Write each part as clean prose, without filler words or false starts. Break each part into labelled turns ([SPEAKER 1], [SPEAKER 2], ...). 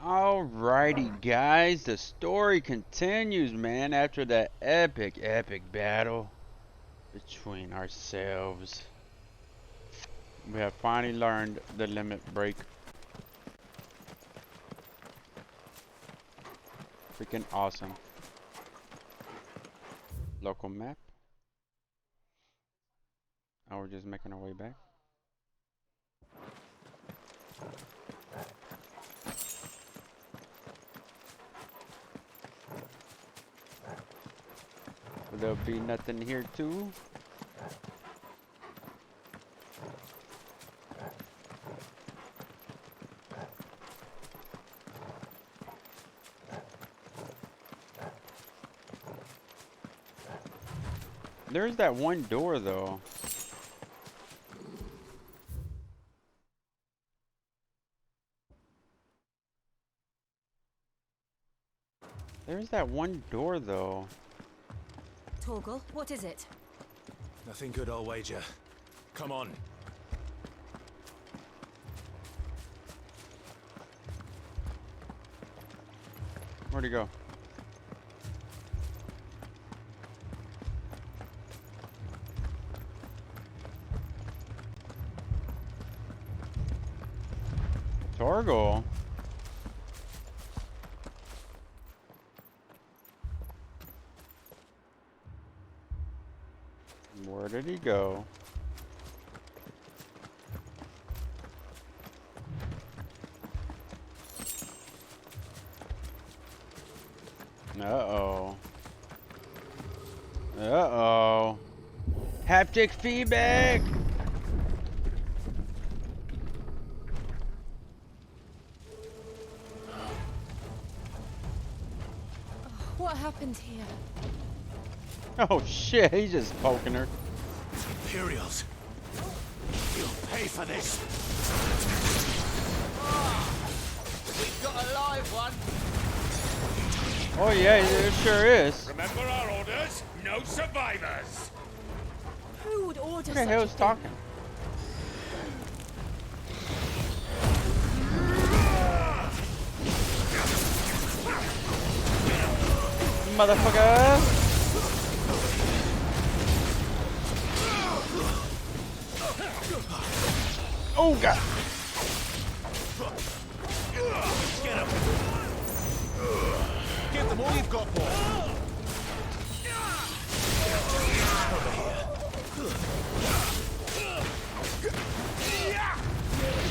[SPEAKER 1] Alrighty, guys, the story continues, man, after that epic battle between ourselves. We have finally learned the limit break. Freaking awesome. Local map. Oh, we're just making our way back. There'll be nothing here too. There's that one door though. There's that one door though.
[SPEAKER 2] Torgal, what is it?
[SPEAKER 3] Nothing good, I'll wager. Come on.
[SPEAKER 1] Where'd he go? Torgal? Where did he go? Uh-oh. Uh-oh. Haptic feedback!
[SPEAKER 2] What happened here?
[SPEAKER 1] Oh shit, he's just poking her.
[SPEAKER 3] Imperials. You'll pay for this.
[SPEAKER 4] We've got a live one.
[SPEAKER 1] Oh yeah, it sure is.
[SPEAKER 5] Remember our orders? No survivors!
[SPEAKER 2] Who would order
[SPEAKER 1] Who the
[SPEAKER 2] such a
[SPEAKER 1] hell's
[SPEAKER 2] thing?
[SPEAKER 1] talking? Motherfucker! Oh god!
[SPEAKER 3] Get him. Give them all you've got, boy.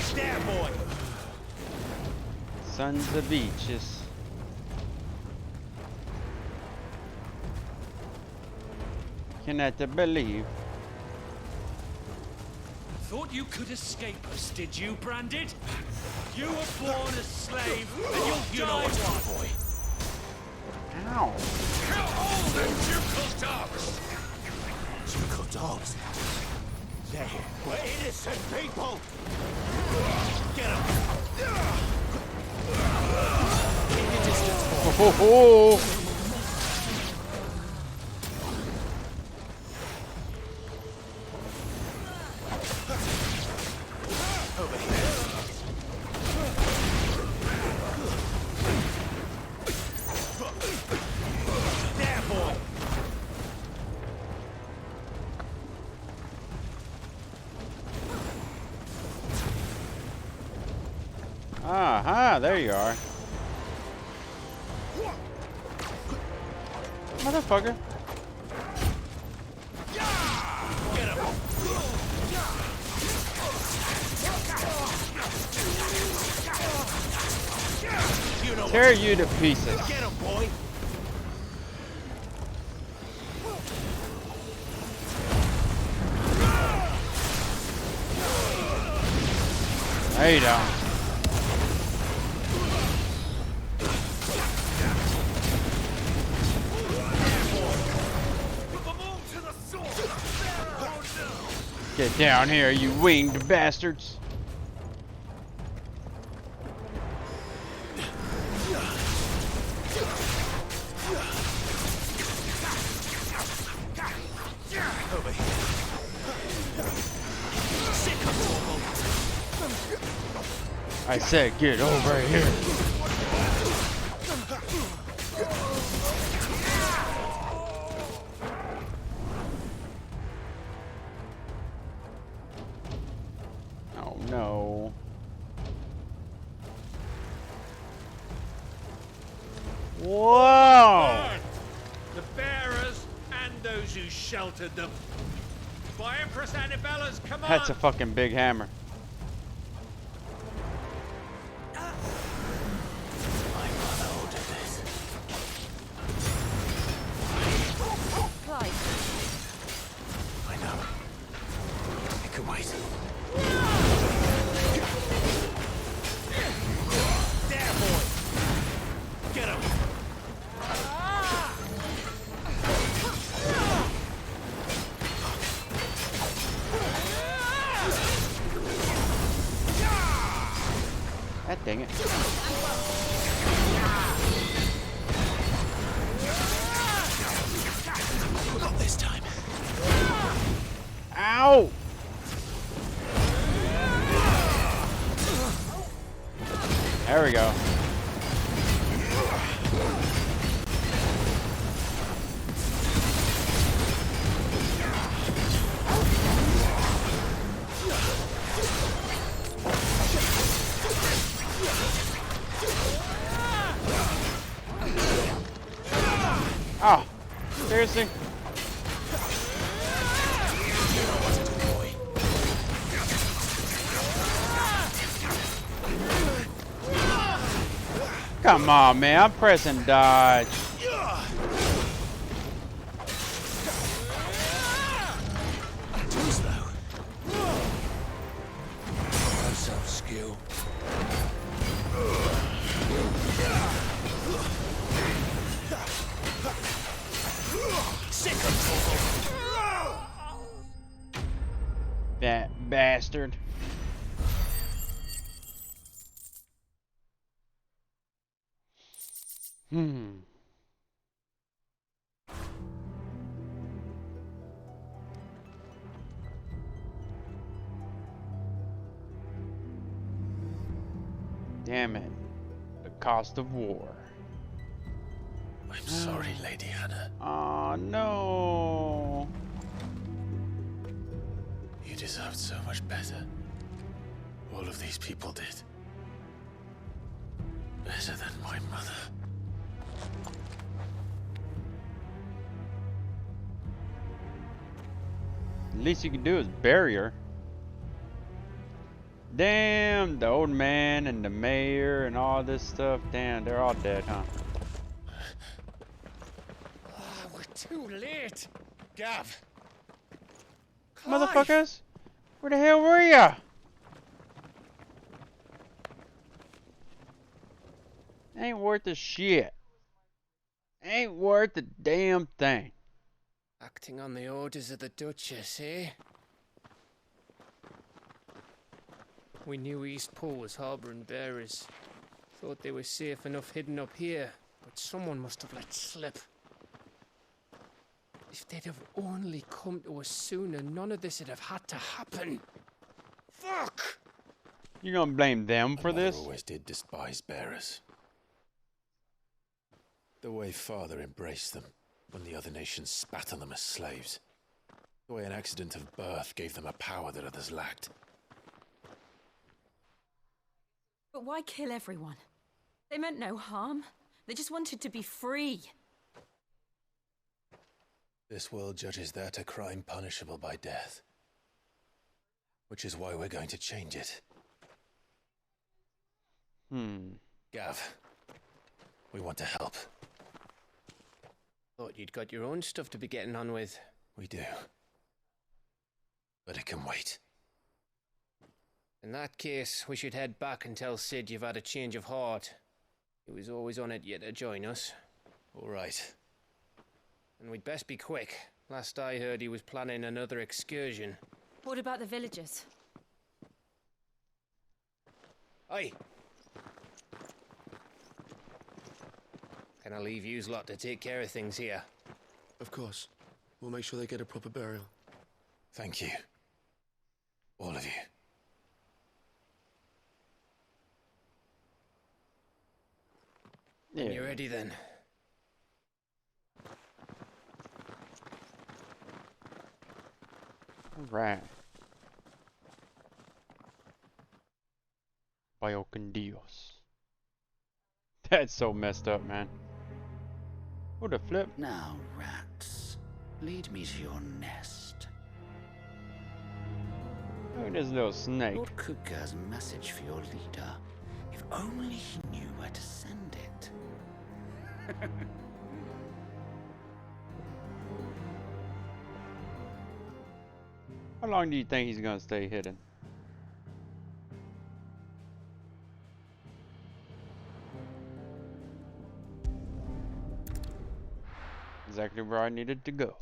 [SPEAKER 3] Stand, boy.
[SPEAKER 1] Sons of beaches. Cannot believe.
[SPEAKER 5] Thought you could escape us, did you, Branded? You were born a slave, and you'll die one.
[SPEAKER 3] Boy.
[SPEAKER 1] Ow.
[SPEAKER 5] Kill all them ducal dogs!
[SPEAKER 3] Ducal dogs. They were innocent people. Get them. Keep your distance, boy.
[SPEAKER 1] Ho ho ho!
[SPEAKER 3] Over here. There, boy.
[SPEAKER 1] Aha, there you are. Motherfucker.
[SPEAKER 3] Get him. You know
[SPEAKER 1] Tear you to pieces.
[SPEAKER 3] Get him, boy.
[SPEAKER 1] There you go. Get down here, you winged bastards.
[SPEAKER 3] Over here. Sick of
[SPEAKER 1] I said get over here. Whoa!
[SPEAKER 5] Burn the bearers and those who sheltered them. By Empress Annabella's command.
[SPEAKER 1] That's a fucking big hammer.
[SPEAKER 3] My mother ordered this.
[SPEAKER 2] Clyde,
[SPEAKER 3] I know. It can wait.
[SPEAKER 5] There, boy. Get him.
[SPEAKER 1] God dang it.
[SPEAKER 3] Not this time.
[SPEAKER 1] Ow! There we go. Oh, seriously? Come on, man. I'm pressing dodge.
[SPEAKER 3] Too slow. No self-skill.
[SPEAKER 1] That bastard. Hmm. Damn it. The cost of war.
[SPEAKER 3] I'm sorry, Lady Hannah.
[SPEAKER 1] Oh no.
[SPEAKER 3] You deserved so much better. All of these people did. Better than my mother.
[SPEAKER 1] The least you can do is bury her. Damn, the old man and the mayor and all this stuff. Damn, they're all dead, huh?
[SPEAKER 5] We're too late. Gav.
[SPEAKER 1] Motherfuckers! Where the hell were ya? Ain't worth a shit. Ain't worth a damn thing.
[SPEAKER 4] Acting on the orders of the Duchess, eh? We knew Eastpool was harbouring bearers. Thought they were safe enough hidden up here, but someone must have let slip. If they'd have only come to us sooner, none of this would have had to happen. Fuck!
[SPEAKER 1] You gonna blame them for
[SPEAKER 3] Mother
[SPEAKER 1] this?
[SPEAKER 3] always did despise bearers. The way Father embraced them when the other nations spat on them as slaves. The way an accident of birth gave them a power that others lacked.
[SPEAKER 2] but why kill everyone? They meant no harm. They just wanted to be free.
[SPEAKER 3] This world judges that a crime punishable by death. Which is why we're going to change it. Gav, we want to help.
[SPEAKER 4] Thought you'd got your own stuff to be getting on with.
[SPEAKER 3] We do. But it can wait.
[SPEAKER 4] In that case, we should head back and tell Sid you've had a change of heart. He was always on it yet to join us.
[SPEAKER 3] All right.
[SPEAKER 4] And we'd best be quick. Last I heard, he was planning another excursion.
[SPEAKER 2] What about the villagers?
[SPEAKER 4] Aye. Can I leave yous lot to take care of things here?
[SPEAKER 6] Of course. We'll make sure they get a proper burial.
[SPEAKER 3] Thank you. All of you.
[SPEAKER 4] When you're ready then.
[SPEAKER 1] Right. Vaya con Dios. That's so messed up, man. What a flip.
[SPEAKER 7] Now, rats, lead me to your nest.
[SPEAKER 1] Look at this little snake.
[SPEAKER 7] Lord Kupka's message for your leader. If only he knew where to send it.
[SPEAKER 1] How long do you think he's gonna stay hidden? Exactly where I needed to go.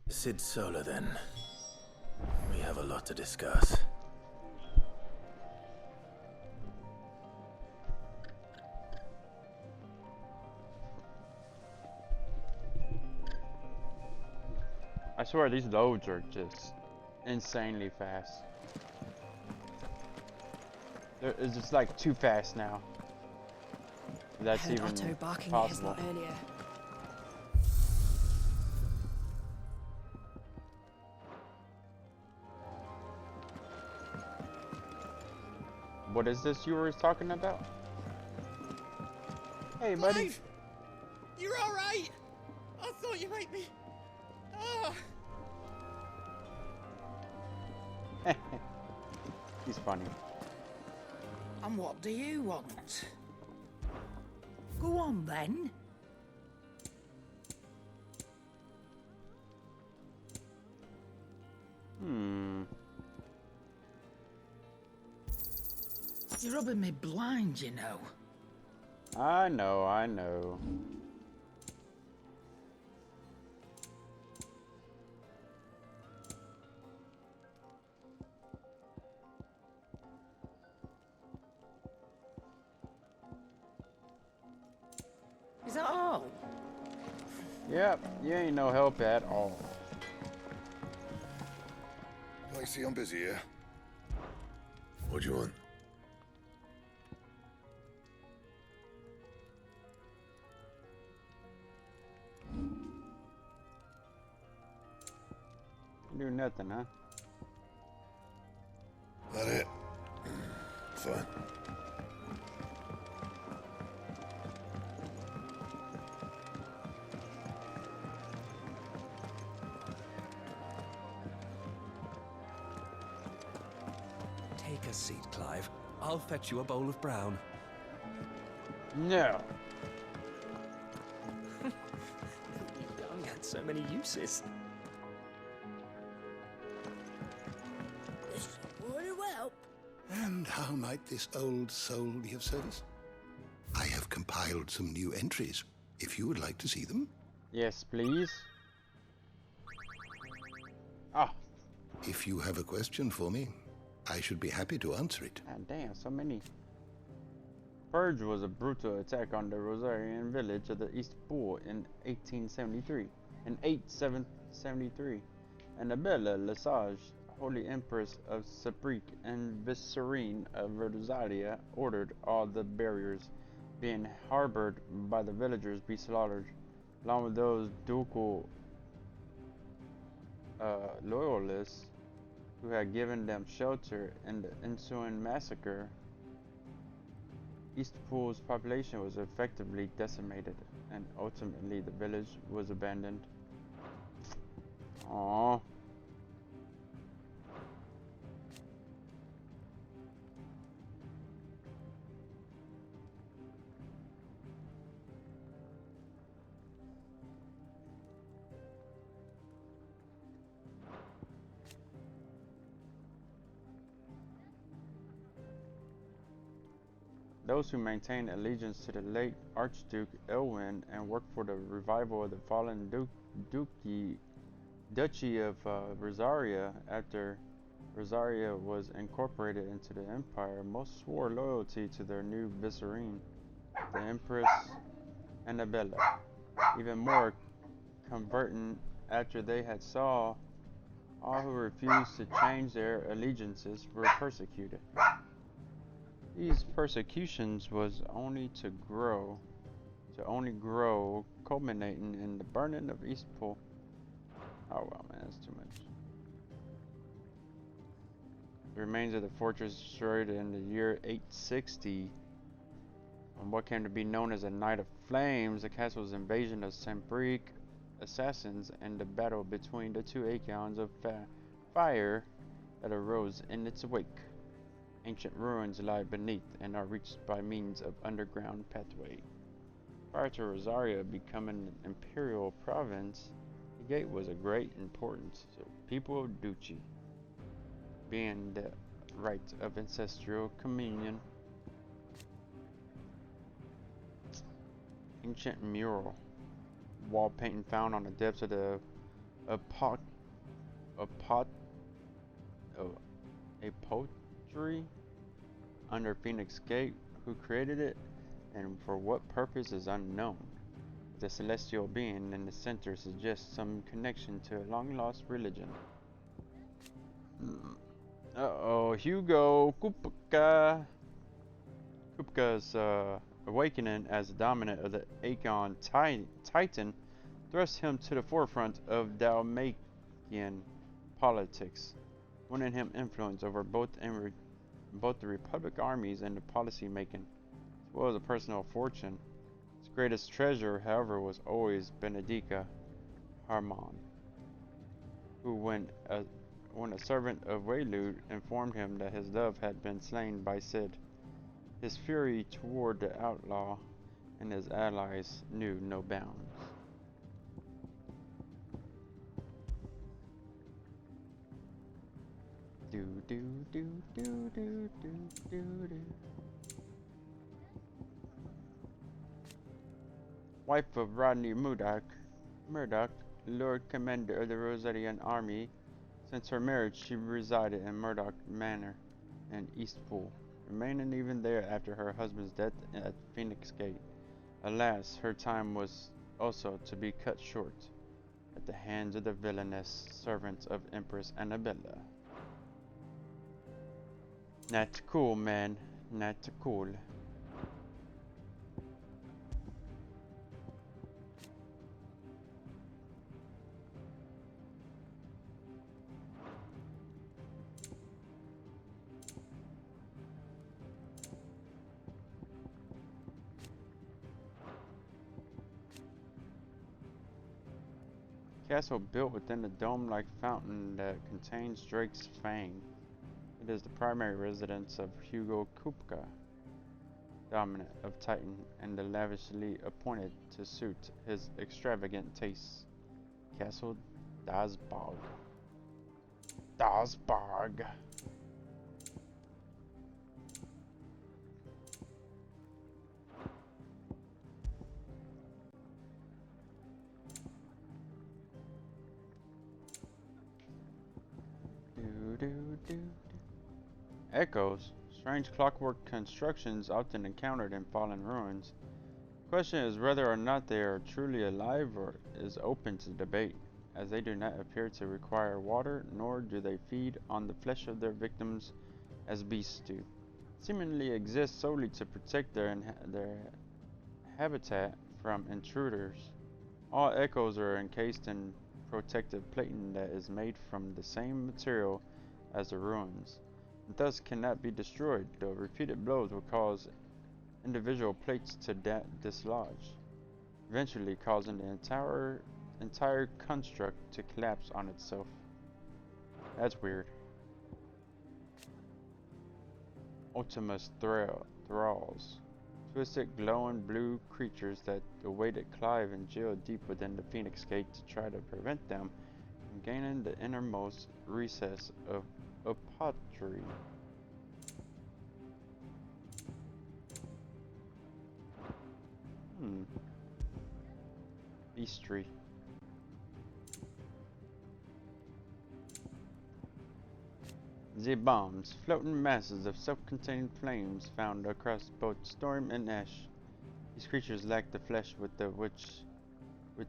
[SPEAKER 3] Sid Solar, then. We have a lot to discuss.
[SPEAKER 1] I swear these loads are just insanely fast. It's just like too fast now. That's
[SPEAKER 2] Heard
[SPEAKER 1] even
[SPEAKER 2] Otto barking at his
[SPEAKER 1] possible.
[SPEAKER 2] lot earlier.
[SPEAKER 1] What is this you were talking about? Hey, buddy.
[SPEAKER 8] Life! You're all right. I thought you might be. Ah.
[SPEAKER 1] He's funny.
[SPEAKER 7] And what do you want? Go on then. You're rubbing me blind, you know.
[SPEAKER 1] I know, I know.
[SPEAKER 7] Is that all?
[SPEAKER 1] Yep, you ain't no help at all.
[SPEAKER 9] I see I'm busy here. What do you want?
[SPEAKER 1] Do nothing, huh?
[SPEAKER 9] That it? Fine.
[SPEAKER 5] Take a seat, Clive. I'll fetch you a bowl of brown.
[SPEAKER 1] No.
[SPEAKER 5] Young had so many uses.
[SPEAKER 7] Very well.
[SPEAKER 9] And how might this old soul be of service? I have compiled some new entries, if you would like to see them.
[SPEAKER 1] Yes, please. Ah,
[SPEAKER 9] If you have a question for me, I should be happy to answer it.
[SPEAKER 1] god damn, so many. Purge was a brutal attack on the Rosarian village of the East Pool in 1873. In 873, Annabella Lesage, Holy Empress of Sabrik and Vicereine of Rosalia, ordered all the barriers being harbored by the villagers be slaughtered, along with those ducal loyalists who had given them shelter in the ensuing massacre. Eastpool's population was effectively decimated, and ultimately the village was abandoned. Aww. Those who maintained allegiance to the late Archduke Elwin and worked for the revival of the fallen Duchy of Rosaria after Rosaria was incorporated into the empire, most swore loyalty to their new vicereine, the Empress Annabella, even more converting after they had saw all who refused to change their allegiances were persecuted. These persecutions was only to grow, culminating in the burning of Eastpool. Oh well, man, that's too much. The remains of the fortress destroyed in the year 860. On what came to be known as a Night of Flames, the castle's invasion of Sembric assassins and the battle between the two Aeons of fire that arose in its wake. Ancient ruins lie beneath and are reached by means of underground pathway. Prior to Rosaria becoming an imperial province, the gate was of great importance to the people of Duchy, being the rite of ancestral communion. Ancient mural. Wall painting found on the depths of the apot apotry under Phoenix Gate. Who created it and for what purpose is unknown. The celestial being in the center suggests some connection to a long-lost religion. Uh-oh, Hugo Kupka. Kupka's awakening as the dominant of the Aegon Titan thrust him to the forefront of Dalmatian politics, winning him influence over both the Republic armies and the policy making, as well as a personal fortune. His greatest treasure, however, was always Benedica Harmon, who, when a servant of Waylude informed him that his dove had been slain by Cid, his fury toward the outlaw and his allies knew no bounds. Do do do do do do do do. Wife of Rodney Murdoch, Lord Commander of the Rosarian Army. Since her marriage, she resided in Murdoch Manor in Eastpool, remaining even there after her husband's death at Phoenix Gate. Alas, her time was also to be cut short at the hands of the villainous servants of Empress Annabella. Not cool, man. Not cool. Castle built within a dome-like fountain that contains Drake's Fang. It is the primary residence of Hugo Kupka, dominant of Titan, and the lavishly appointed to suit his extravagant tastes. Castle Dazbog. Dazbog. Echoes. Strange clockwork constructions often encountered in fallen ruins. The question is whether or not they are truly alive or is open to debate, as they do not appear to require water, nor do they feed on the flesh of their victims as beasts do. Seemingly exist solely to protect their habitat from intruders. All echoes are encased in protective plating that is made from the same material as the ruins, and thus cannot be destroyed, though repeated blows will cause individual plates to dislodge, eventually causing the entire construct to collapse on itself. That's weird. Ultimus Thralls. Twisted, glowing blue creatures that awaited Clive and Jill deep within the Phoenix Gate to try to prevent them from gaining the innermost recess of Apotry. Beastry. Z-bombs, floating masses of self-contained flames found across both storm and ash. These creatures lack the flesh with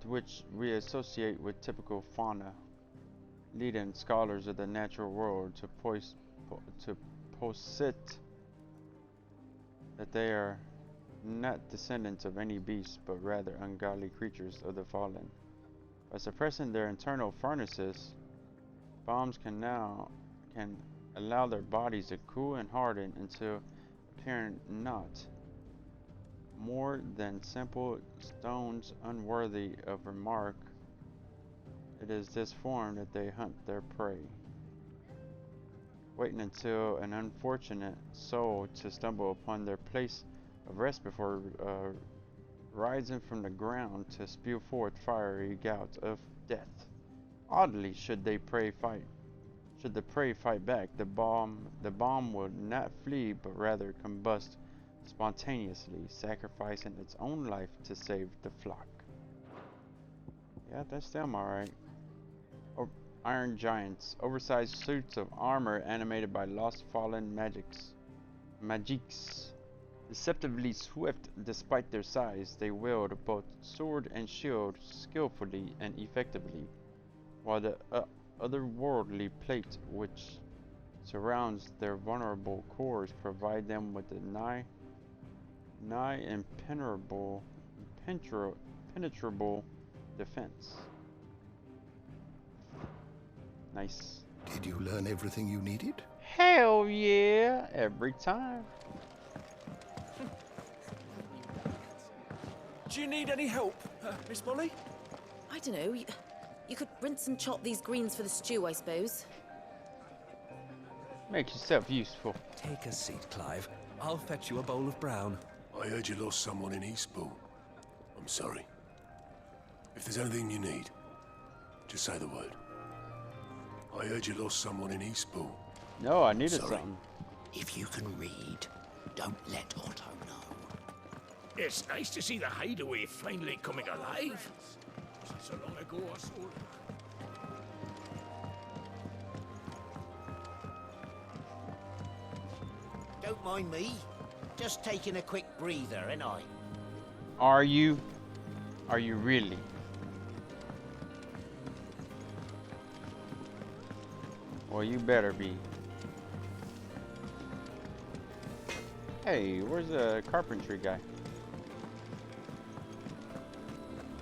[SPEAKER 1] which we associate with typical fauna, leading scholars of the natural world to posit that they are not descendants of any beast, but rather ungodly creatures of the fallen. By suppressing their internal furnaces, bombs can allow their bodies to cool and harden until appearing not more than simple stones unworthy of remark. It is this form that they hunt their prey, waiting until an unfortunate soul to stumble upon their place of rest before rising from the ground to spew forth fiery gouts of death. Oddly, should the prey fight back, the bomb will not flee but rather combust spontaneously, sacrificing its own life to save the flock. Yeah, that's them, alright. Iron giants, oversized suits of armor animated by lost fallen magics. Deceptively swift despite their size, they wield both sword and shield skillfully and effectively, while the otherworldly plate which surrounds their vulnerable cores provide them with a nigh impenetrable defense. Nice.
[SPEAKER 9] Did you learn everything you needed?
[SPEAKER 1] Hell yeah, every time.
[SPEAKER 8] Do you need any help, Miss Molly?
[SPEAKER 10] I don't know. You could rinse and chop these greens for the stew, I suppose.
[SPEAKER 1] Make yourself useful.
[SPEAKER 8] Take a seat, Clive. I'll fetch you a bowl of brown.
[SPEAKER 3] I heard you lost someone in Eastpool. I'm sorry. If there's anything you need, just say the word. I heard you lost someone in Eastpool.
[SPEAKER 1] No, I needed
[SPEAKER 3] Sorry.
[SPEAKER 1] something.
[SPEAKER 7] If you can read, don't let Otto know.
[SPEAKER 5] It's nice to see the hideaway finally coming alive. So long ago or so.
[SPEAKER 7] Don't mind me. Just taking a quick breather, ain't I?
[SPEAKER 1] Are you? Are you really? Well, you better be. Hey, where's the carpentry guy?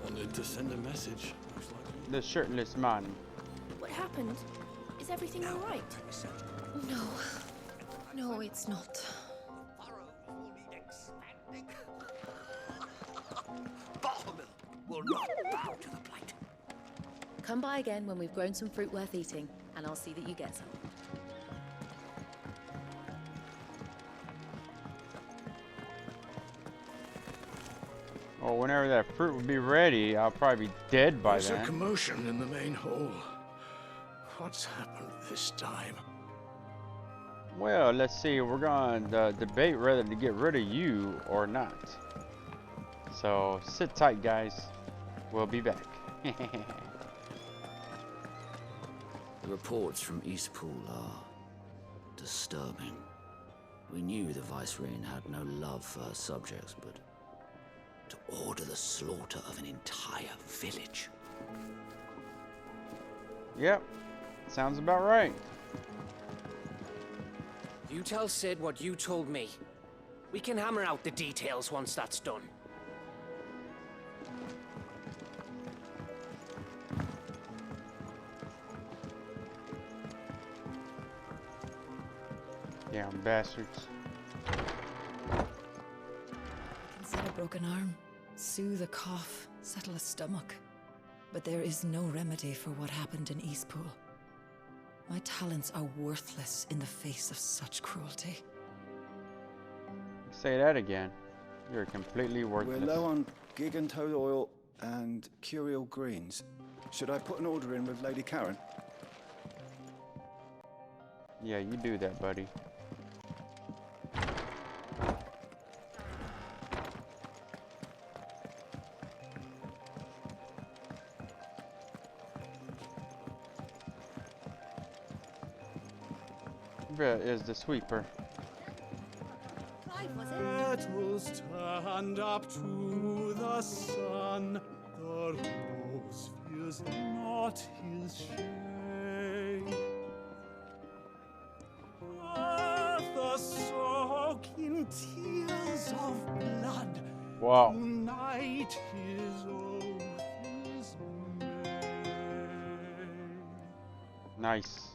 [SPEAKER 6] Wanted to send a message. Looks like
[SPEAKER 1] The shirtless man.
[SPEAKER 10] What happened? Is everything all right?
[SPEAKER 2] No. No, it's not.
[SPEAKER 7] Buttermilk will not bow to the plate.
[SPEAKER 10] Come by again when we've grown some fruit worth eating, and I'll see that you get some.
[SPEAKER 1] Well, whenever that fruit will be ready, I'll probably be dead by
[SPEAKER 6] There's a
[SPEAKER 1] then.
[SPEAKER 6] commotion in the main hall. What's happened this time?
[SPEAKER 1] Well, let's see. We're going to debate whether to get rid of you or not. So sit tight, guys. We'll be back.
[SPEAKER 7] The reports from Eastpool are disturbing. We knew the Vicereine had no love for her subjects, but to order the slaughter of an entire village.
[SPEAKER 1] Yep. Sounds about right.
[SPEAKER 4] You tell Sid what you told me. We can hammer out the details once that's done.
[SPEAKER 1] Damn bastards.
[SPEAKER 2] I can set a broken arm, soothe a cough, settle a stomach. But there is no remedy for what happened in Eastpool. My talents are worthless in the face of such cruelty.
[SPEAKER 1] Say that again. You're completely worthless.
[SPEAKER 11] We're low on gig and toad oil and curial greens. Should I put an order in with Lady Karen?
[SPEAKER 1] Yeah, you do that, buddy. Where is the sweeper?
[SPEAKER 8] Petals stand up to the sun. The rose fears not his shade. Earth soak in tears of blood.
[SPEAKER 1] Wow.
[SPEAKER 8] Tonight his oath is made.
[SPEAKER 1] Nice.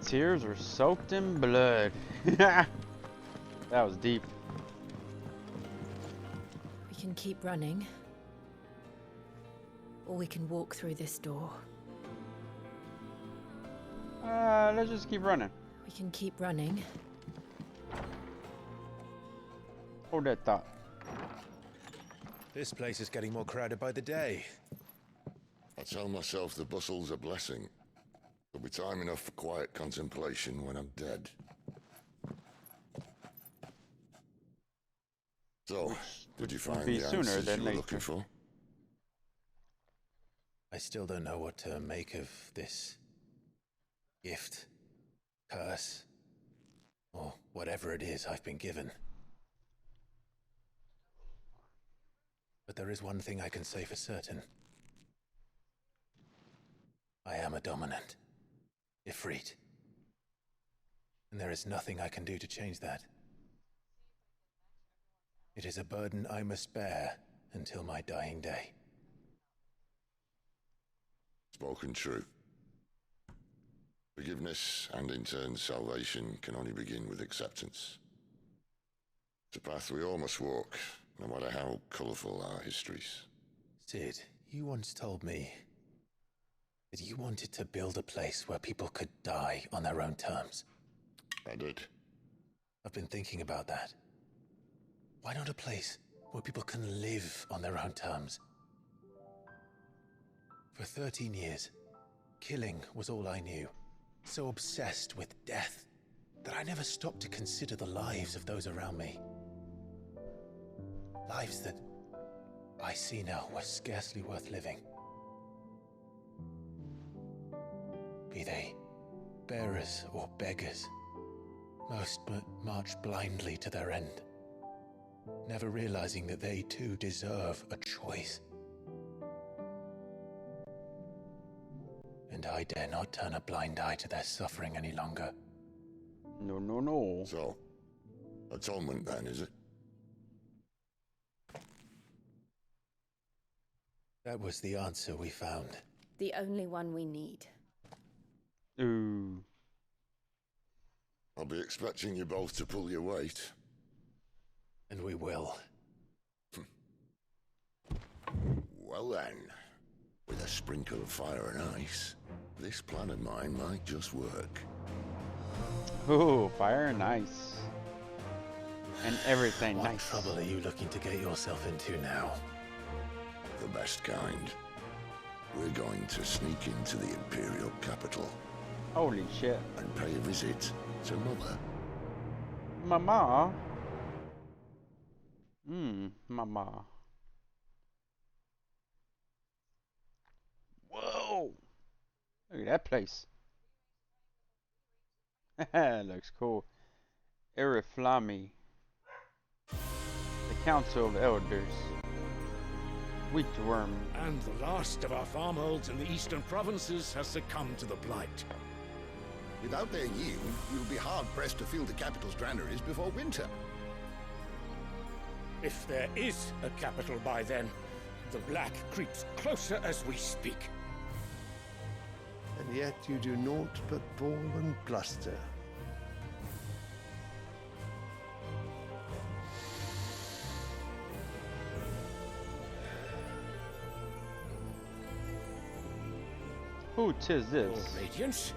[SPEAKER 1] tears were soaked in blood. That was deep.
[SPEAKER 2] We can keep running, or we can walk through this door.
[SPEAKER 1] Let's just keep running.
[SPEAKER 2] We can keep running.
[SPEAKER 1] Hold that thought.
[SPEAKER 12] This place is getting more crowded by the day.
[SPEAKER 13] I tell myself the bustle's a blessing. There'll be time enough for quiet contemplation when I'm dead. So, did you find the answers you were looking for?
[SPEAKER 12] I still don't know what to make of this gift, curse, or whatever it is I've been given. But there is one thing I can say for certain. I am a dominant, Ifrit. And there is nothing I can do to change that. It is a burden I must bear until my dying day.
[SPEAKER 13] Spoken true. Forgiveness and in turn salvation can only begin with acceptance. It's a path we all must walk, no matter how colourful our histories.
[SPEAKER 12] Sid, you once told me that you wanted to build a place where people could die on their own terms.
[SPEAKER 13] I did.
[SPEAKER 12] I've been thinking about that. Why not a place where people can live on their own terms? For 13 years, killing was all I knew. So obsessed with death that I never stopped to consider the lives of those around me. Lives that I see now were scarcely worth living. Be they bearers or beggars, most march blindly to their end, never realizing that they too deserve a choice. And I dare not turn a blind eye to their suffering any longer.
[SPEAKER 1] No, no, no.
[SPEAKER 13] So, atonement then, is it?
[SPEAKER 12] That was the answer we found.
[SPEAKER 10] The only one we need.
[SPEAKER 1] Ooh.
[SPEAKER 13] I'll be expecting you both to pull your weight.
[SPEAKER 12] And we will.
[SPEAKER 13] Well then, with a sprinkle of fire and ice, this plan of mine might just work.
[SPEAKER 1] Ooh, fire and ice. And everything
[SPEAKER 12] What
[SPEAKER 1] nice.
[SPEAKER 12] trouble are you looking to get yourself into now?
[SPEAKER 13] The best kind. We're going to sneak into the Imperial capital.
[SPEAKER 1] Holy shit.
[SPEAKER 13] And pay a visit to Mother.
[SPEAKER 1] Mama. Mama. Whoa. Look at that place. Looks cool. Eriflami. The Council of Elders. Wheatworm.
[SPEAKER 6] And the last of our farmholds in the eastern provinces has succumbed to the blight.
[SPEAKER 9] Without their yield, we'll be hard-pressed to fill the capital's granaries before winter.
[SPEAKER 6] If there is a capital by then, the black creeps closer as we speak.
[SPEAKER 14] And yet you do naught but bawl and bluster.
[SPEAKER 1] Who 'tis this?
[SPEAKER 6] Your Radiance?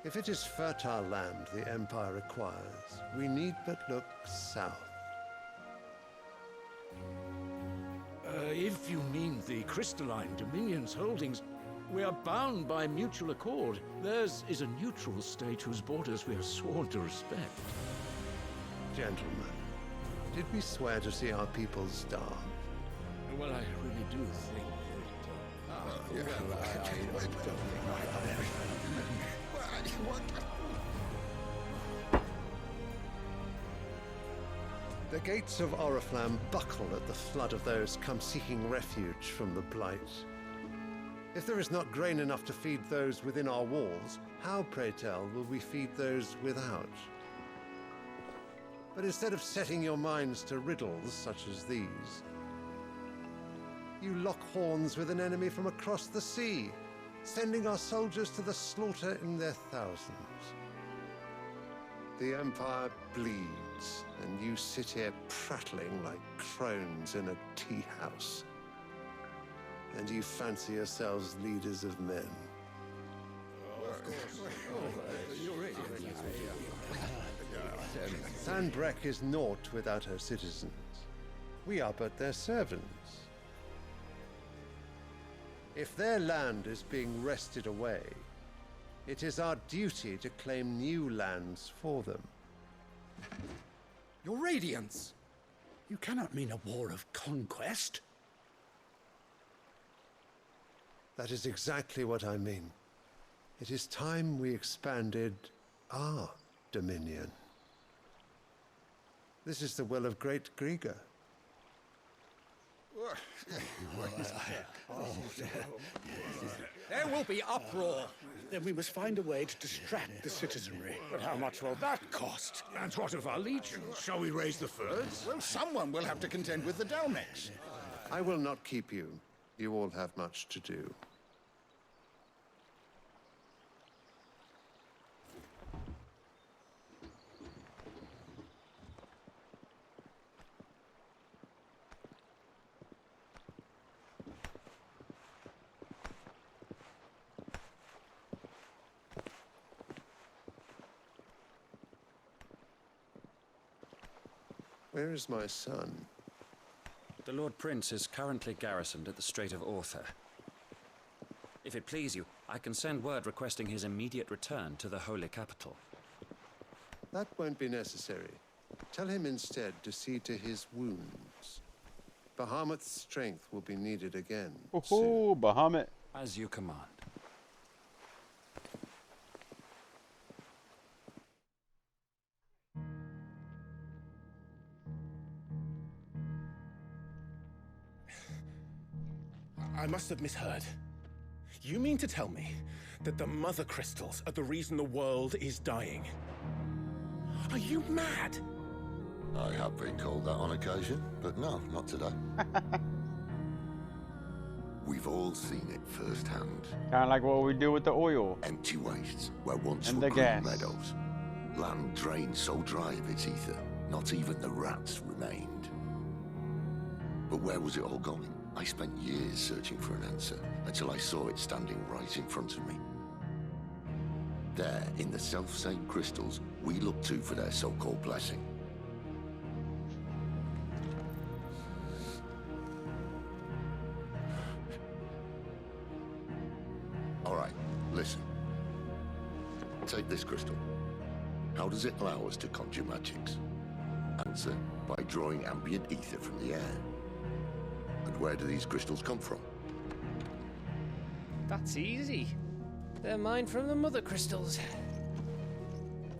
[SPEAKER 14] If it is fertile land the Empire requires, we need but look south.
[SPEAKER 6] If you mean the crystalline Dominion's holdings, we are bound by mutual accord. Theirs is a neutral state whose borders we are sworn to respect.
[SPEAKER 14] Gentlemen, did we swear to see our people starve?
[SPEAKER 6] Well, I really do think that...
[SPEAKER 14] The gates of Oriflamme buckle at the flood of those come seeking refuge from the blight. If there is not grain enough to feed those within our walls, how, pray tell, will we feed those without? But instead of setting your minds to riddles such as these, You lock horns with an enemy from across the sea, sending our soldiers to the slaughter in their thousands. The Empire bleeds, and you sit here prattling like crones in a tea house. And you fancy yourselves leaders of men. Sanbreque is naught without her citizens. We are but their servants. If their land is being wrested away, it is our duty to claim new lands for them.
[SPEAKER 6] Your Radiance! You cannot mean a war of conquest.
[SPEAKER 14] That is exactly what I mean. It is time we expanded our dominion. This is the will of great Grieger.
[SPEAKER 6] There will be uproar. Then we must find a way to distract the citizenry. But how much will that cost? And what of our legions? Shall we raise the furs?
[SPEAKER 9] Well, someone will have to contend with the Dalmex.
[SPEAKER 14] I will not keep you. You all have much to do. Where is my son?
[SPEAKER 15] The Lord Prince is currently garrisoned at the Strait of Arthur. If it please you, I can send word requesting his immediate return to the Holy Capital.
[SPEAKER 14] That won't be necessary. Tell him instead to see to his wounds. Bahamut's strength will be needed again.
[SPEAKER 1] Oh, Bahamut.
[SPEAKER 15] As you command.
[SPEAKER 6] I must have misheard. You mean to tell me that the Mother Crystals are the reason the world is dying? Are you mad?
[SPEAKER 13] I have been called that on occasion, but no, not today. We've all seen it firsthand.
[SPEAKER 1] Kind of like what we do with the oil.
[SPEAKER 13] Empty wastes where once
[SPEAKER 1] and
[SPEAKER 13] were
[SPEAKER 1] the
[SPEAKER 13] green
[SPEAKER 1] gas.
[SPEAKER 13] meadows. Land drained so dry of its ether, not even the rats remained. But where was it all going? I spent years searching for an answer, until I saw it standing right in front of me. There, in the self-same crystals, we look to for their so-called blessing. All right, listen. Take this crystal. How does it allow us to conjure magics? Answer, by drawing ambient ether from the air. And where do these crystals come from?
[SPEAKER 4] That's easy. They're mined from the Mother Crystals.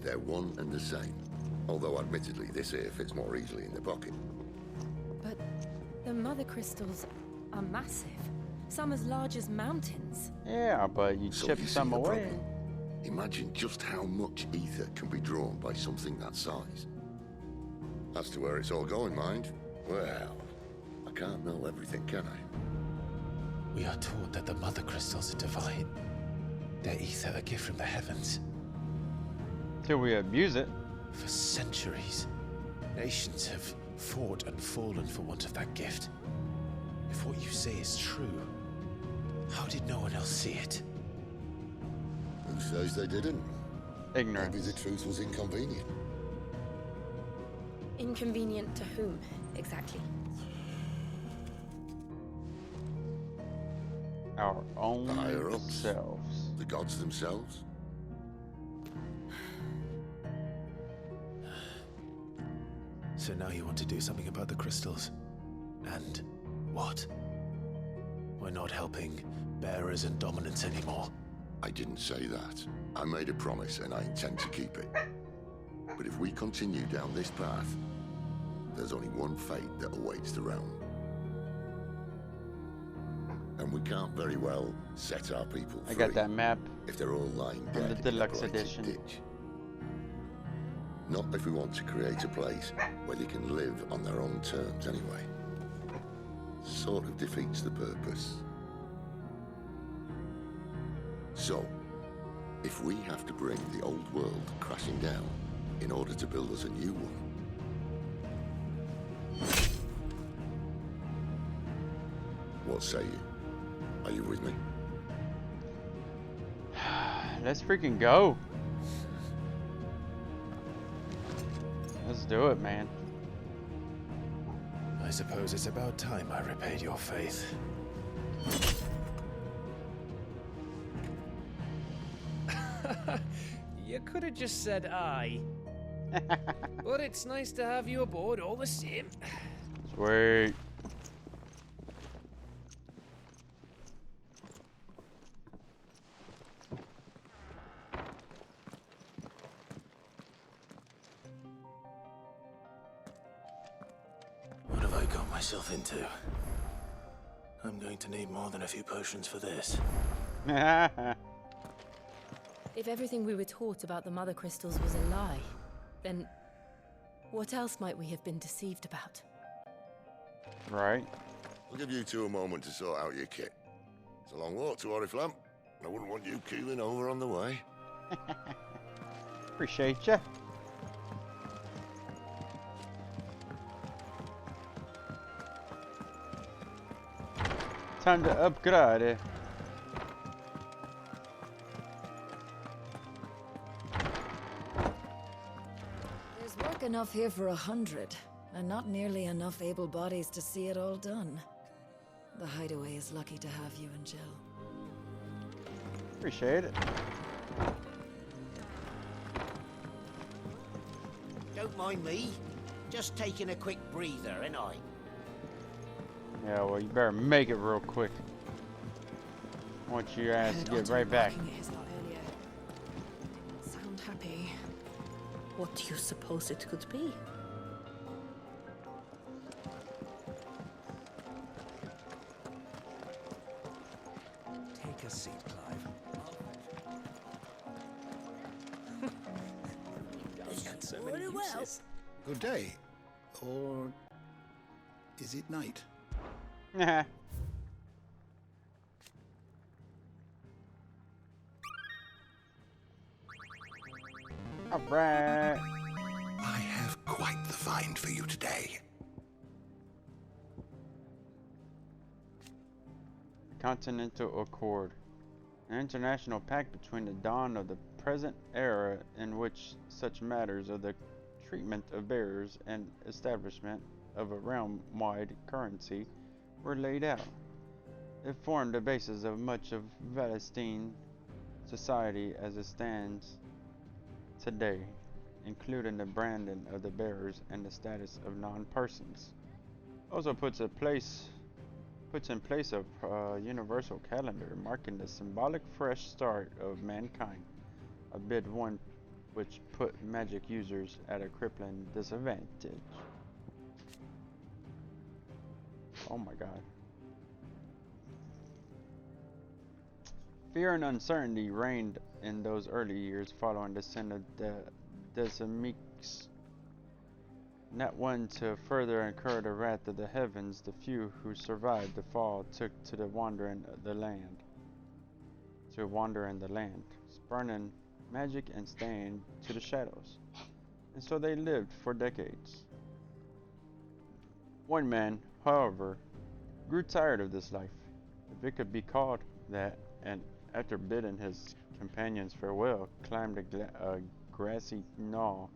[SPEAKER 13] They're one and the same. Although admittedly, this here fits more easily in the pocket.
[SPEAKER 10] But the Mother Crystals are massive. Some as large as mountains.
[SPEAKER 1] Yeah, but you
[SPEAKER 13] So
[SPEAKER 1] chip
[SPEAKER 13] you see
[SPEAKER 1] some
[SPEAKER 13] the
[SPEAKER 1] away.
[SPEAKER 13] problem? Imagine just how much ether can be drawn by something that size. As to where it's all going, mind? Well, I can't know everything, can I?
[SPEAKER 12] We are taught that the Mother Crystals are divine. Their ether a gift from the heavens.
[SPEAKER 1] Till we abuse it.
[SPEAKER 12] For centuries, nations have fought and fallen for want of that gift. If what you say is true, how did no one else see it?
[SPEAKER 13] Who says they didn't?
[SPEAKER 1] Ignorance.
[SPEAKER 13] Maybe the truth was inconvenient.
[SPEAKER 10] Inconvenient to whom, exactly?
[SPEAKER 1] Our own
[SPEAKER 13] The higher-ups.
[SPEAKER 1] selves.
[SPEAKER 13] The gods themselves?
[SPEAKER 12] So now you want to do something about the crystals? And what? We're not helping bearers and dominants anymore.
[SPEAKER 13] I didn't say that. I made a promise and I intend to keep it. But if we continue down this path, there's only one fate that awaits the realm. And we can't very well set our people free.
[SPEAKER 1] I got that map
[SPEAKER 13] if they're all lying
[SPEAKER 1] from
[SPEAKER 13] dead
[SPEAKER 1] the
[SPEAKER 13] in a
[SPEAKER 1] deluxe
[SPEAKER 13] blighted
[SPEAKER 1] edition.
[SPEAKER 13] ditch. Not if we want to create a place where they can live on their own terms anyway. sort of defeats the purpose. So, if we have to bring the old world crashing down in order to build us a new one, what say you? Are you with me?
[SPEAKER 1] Let's freaking go. Let's do it, man.
[SPEAKER 12] I suppose it's about time I repaid your faith.
[SPEAKER 4] You could have just said aye. But it's nice to have you aboard all the same.
[SPEAKER 1] Sweet.
[SPEAKER 12] What have I got myself into? I'm going to need more than a few potions for this.
[SPEAKER 10] If everything we were taught about the Mother Crystals was a lie, then what else might we have been deceived about?
[SPEAKER 1] Right.
[SPEAKER 13] I'll give you two a moment to sort out your kit. It's a long walk to Oriflamme, and I wouldn't want you keeling over on the way.
[SPEAKER 1] Appreciate ya. Time to upgrade.
[SPEAKER 2] There's work enough here for 100, and not nearly enough able bodies to see it all done. The Hideaway is lucky to have you and Jill.
[SPEAKER 1] Appreciate it.
[SPEAKER 8] Don't mind me. Just taking a quick breather, ain't I?
[SPEAKER 1] Yeah, well, you better make it real quick. I want your ass to get right back.
[SPEAKER 10] Sound happy. What do you suppose it could be?
[SPEAKER 5] Take a seat, Clive.
[SPEAKER 8] Very well.
[SPEAKER 9] Good day. Or is it night?
[SPEAKER 1] Alright.
[SPEAKER 9] I have quite the find for you today.
[SPEAKER 1] Continental Accord. An international pact between the dawn of the present era in which such matters of the treatment of bearers and establishment of a realm-wide currency were laid out. It formed the basis of much of Valestine society as it stands today, including the branding of the bearers and the status of non-persons. Also puts in place a universal calendar marking the symbolic fresh start of mankind, a bid one which put magic users at a crippling disadvantage. Oh my god. Fear and uncertainty reigned in those early years following the sin of the Decimics. Not one to further incur the wrath of the heavens, the few who survived the fall took to wander in the land, spurning magic and staying to the shadows. And so they lived for decades. One man, however, grew tired of this life, if it could be called that, and after bidding his companions farewell, climbed a grassy knoll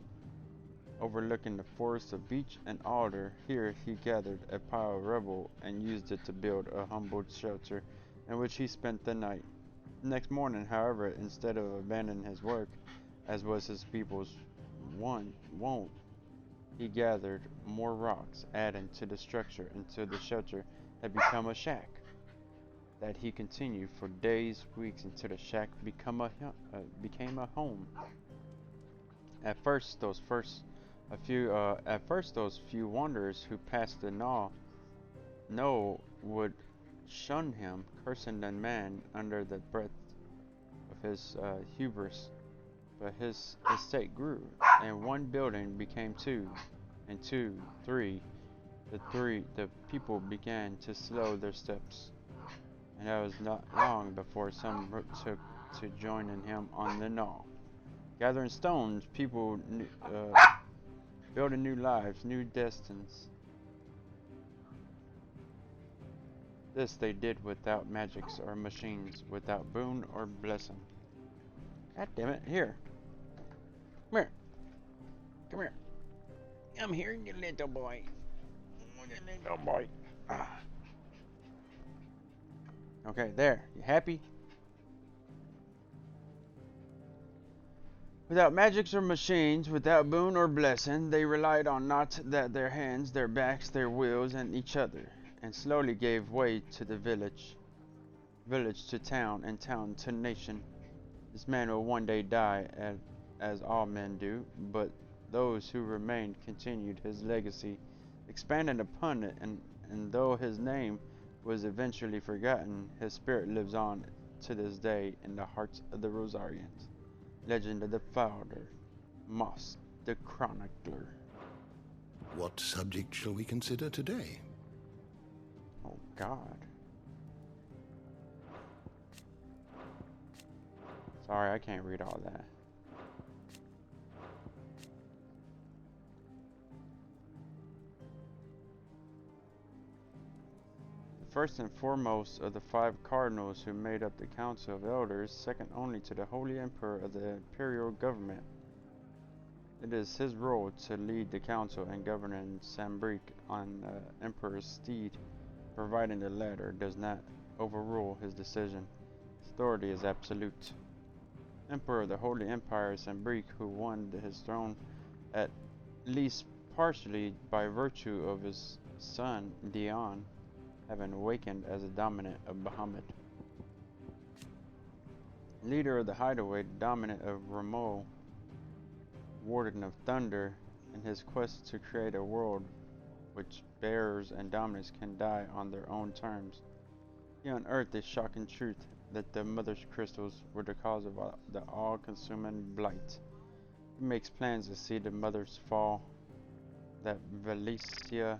[SPEAKER 1] overlooking the forest of beech and alder. Here he gathered a pile of rubble and used it to build a humble shelter in which he spent the night. Next morning, however, instead of abandoning his work, as was his people's wont, he gathered more rocks, adding to the structure until the shelter had become a shack. That he continued for days, weeks, until the shack became a home. At first, those few wanderers who passed the knoll would shun him, cursing the man under the breath of his hubris. But his estate grew, and one building became two, and two, three, The people began to slow their steps, and it was not long before some took to joining him on the knoll. Gathering stones, people building new lives, new destinies. This they did without magics or machines, without boon or blessing. God damn it, here. Come here. Come here. I'm here, you little boy. You little boy. Ah. Okay, there. You happy? Without magics or machines, without boon or blessing, they relied on not that their hands, their backs, their wills, and each other, and slowly gave way to the village to town, and town to nation. This man will one day die, as all men do, but those who remained continued his legacy, expanded upon it, and though his name was eventually forgotten, his spirit lives on to this day in the hearts of the Rosarians. Legend of the Founder, Moss the Chronicler.
[SPEAKER 9] What subject shall we consider today?
[SPEAKER 1] Oh, God. Sorry, I can't read all that. First and foremost of the 5 cardinals who made up the Council of Elders, second only to the Holy Emperor of the imperial government. It is his role to lead the council and govern in Sambrique on the Emperor's steed, providing the latter does not overrule his decision. His authority is absolute. Emperor of the Holy Empire Sambrique, who won his throne at least partially by virtue of his son Dion, having awakened as a dominant of Bahamut. Leader of the Hideaway, dominant of Rameau, Warden of Thunder, in his quest to create a world which bearers and dominants can die on their own terms. He unearthed the shocking truth that the mother's crystals were the cause of the all-consuming blight. He makes plans to see the mother's fall, that Valencia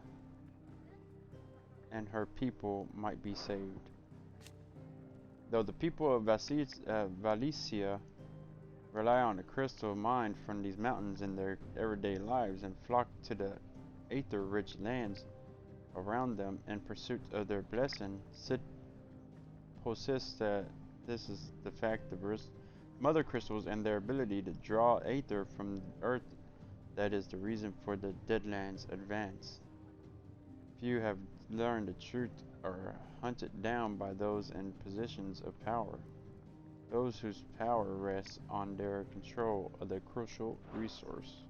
[SPEAKER 1] and her people might be saved. Though the people of Valencia rely on the crystal mined from these mountains in their everyday lives and flock to the aether-rich lands around them in pursuit of their blessing, Sid persists that this is the fact of mother crystals and their ability to draw aether from earth that is the reason for the Deadlands advance. Few have learned the truth or hunted down by those in positions of power, those whose power rests on their control of the crucial resource.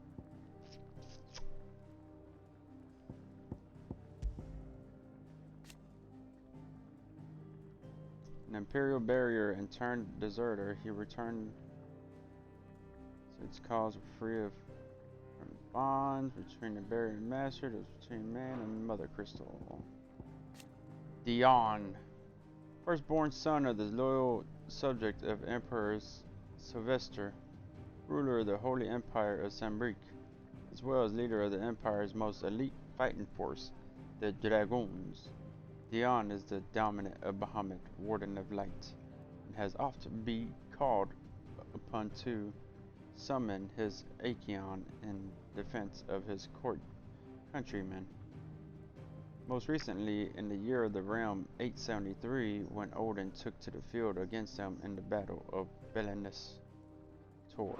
[SPEAKER 1] An imperial barrier and turned deserter, he returned to its cause free of from bonds between the barrier master, between man and mother crystal. Dion, firstborn son of the loyal subject of Emperor Sylvester, ruler of the Holy Empire of Sambrique, as well as leader of the Empire's most elite fighting force, the Dragoons. Dion is the dominant of Bahamut, Warden of Light, and has often been called upon to summon his Acheon in defense of his court countrymen. Most recently, in the year of the realm 873, when Odin took to the field against them in the Battle of Belenus Tor.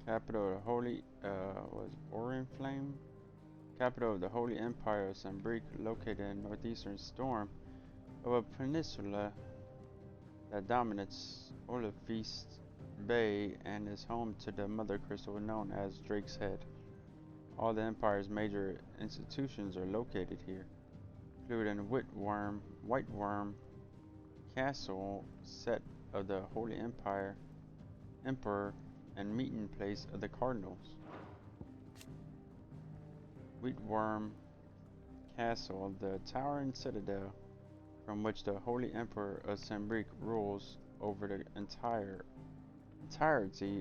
[SPEAKER 1] Capital of the Holy was Oriflame. Capital of the Holy Empire of Sambrique, located in northeastern storm of a peninsula that dominates Olafist Bay and is home to the mother crystal known as Drake's Head. All the Empire's major institutions are located here, including Whiteworm Castle, set of the Holy Emperor, and meeting place of the Cardinals. Wheatworm castle, the towering citadel, from which the Holy Emperor of Sambrique rules over the entirety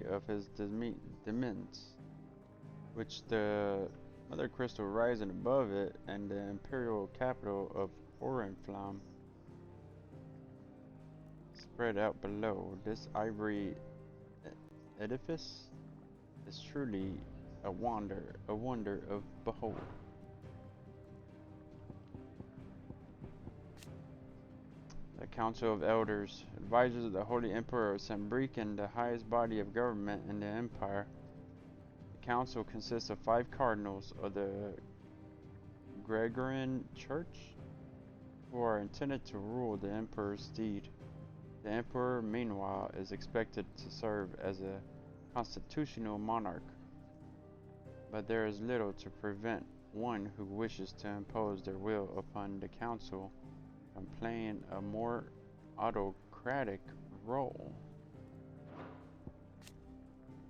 [SPEAKER 1] of his demesnes, which the Mother Crystal rising above it, and the imperial capital of Orenflam spread out below. This ivory edifice is truly a wonder of behold. The Council of Elders, advisors of the Holy Emperor of Sambrique and the highest body of government in the Empire. The council consists of 5 cardinals of the Gregorian Church, who are intended to rule the Emperor's stead. The Emperor, meanwhile, is expected to serve as a constitutional monarch, but there is little to prevent one who wishes to impose their will upon the council from playing a more autocratic role.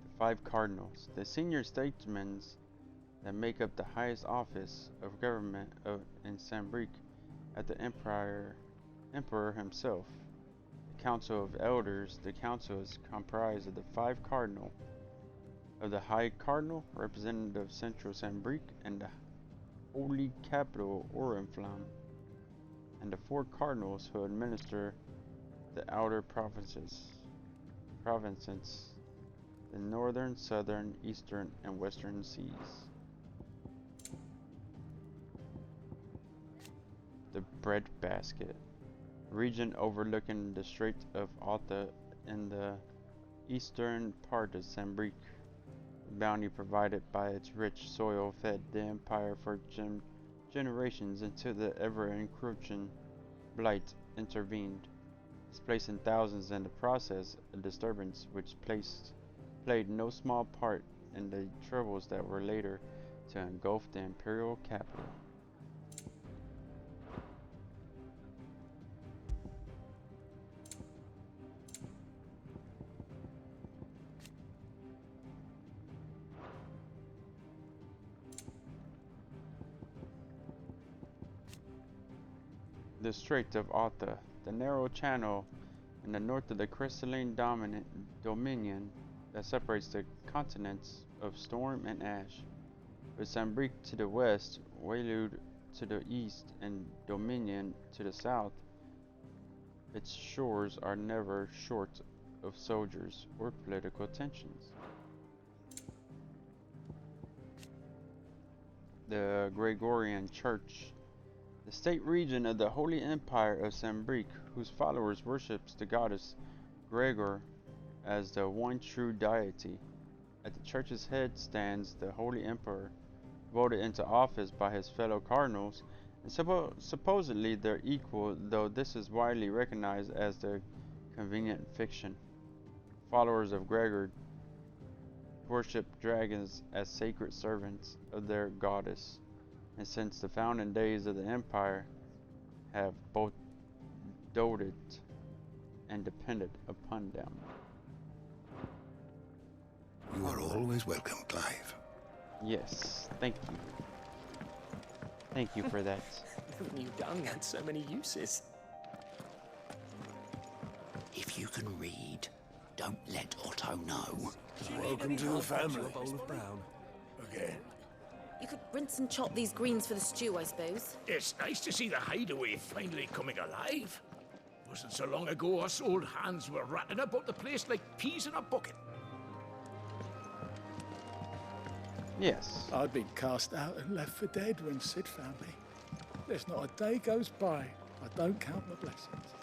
[SPEAKER 1] The 5 cardinals, the senior statesmen that make up the highest office of government in Sambrique at the emperor himself. The Council of Elders, the council is comprised of the 5 cardinal, of the High Cardinal, representative of Central Sambrique and the Holy Capital Orenflam, and the 4 cardinals who administer the outer provinces, the northern, southern, eastern, and western seas. The breadbasket, region overlooking the Strait of Alta in the eastern part of Sambrique. The bounty provided by its rich soil fed the empire for generations until the ever-encroaching blight intervened, displacing thousands in the process, a disturbance which played no small part in the troubles that were later to engulf the imperial capital. The Strait of Alta, the narrow channel in the north of the crystalline dominion that separates the continents of storm and ash, with Sambrique to the west, Waylude to the east, and Dominion to the south. Its shores are never short of soldiers or political tensions. The Gregorian Church, the state region of the Holy Empire of Sambrique, whose followers worships the goddess Gregor as the one true deity. At the church's head stands the Holy Emperor, voted into office by his fellow cardinals, and supposedly their equal, though this is widely recognized as the convenient fiction. Followers of Gregor worship dragons as sacred servants of their goddess, and since the founding days of the empire have both doted and depended upon them.
[SPEAKER 9] You are always welcome, Clive.
[SPEAKER 1] Yes, thank you. Thank you for that.
[SPEAKER 16] Never knew dung had so many uses.
[SPEAKER 7] If you can read, don't let Otto know.
[SPEAKER 3] Welcome to the family.
[SPEAKER 8] A bowl of brown.
[SPEAKER 3] Again.
[SPEAKER 10] You could rinse and chop these greens for the stew, I suppose.
[SPEAKER 17] It's nice to see the hideaway finally coming alive. Wasn't so long ago us old hands were ratting about the place like peas in a bucket.
[SPEAKER 1] Yes.
[SPEAKER 18] I'd been cast out and left for dead when Sid found me. There's not a day goes by I don't count my blessings.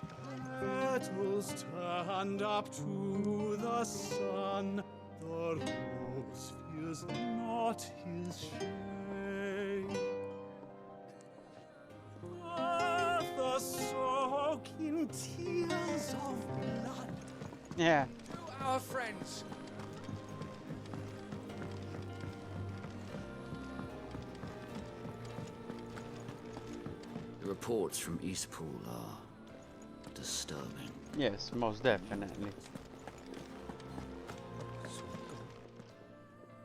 [SPEAKER 8] Petals turned up to the sun. The rose fears not his shade. Earth soak in tears of blood.
[SPEAKER 1] Yeah.
[SPEAKER 8] To our friends.
[SPEAKER 7] The reports from Eastpool are disturbing.
[SPEAKER 1] Yes, most definitely.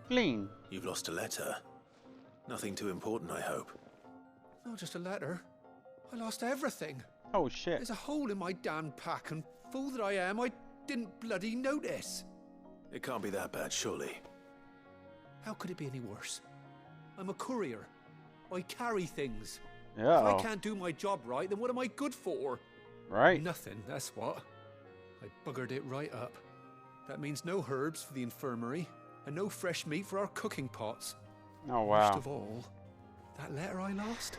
[SPEAKER 1] Clean.
[SPEAKER 3] You've lost a letter. Nothing too important, I hope.
[SPEAKER 14] Not just a letter. I lost everything.
[SPEAKER 1] Oh shit.
[SPEAKER 14] There's a hole in my damn pack, and fool that I am, I didn't bloody notice.
[SPEAKER 12] It can't be that bad, surely.
[SPEAKER 14] How could it be any worse? I'm a courier. I carry things.
[SPEAKER 1] Yeah.
[SPEAKER 14] If I can't do my job right, then what am I good for?
[SPEAKER 1] Right.
[SPEAKER 14] Nothing, that's what. I buggered it right up. That means no herbs for the infirmary, and no fresh meat for our cooking pots.
[SPEAKER 1] Oh wow.
[SPEAKER 14] Most of all, that letter I lost,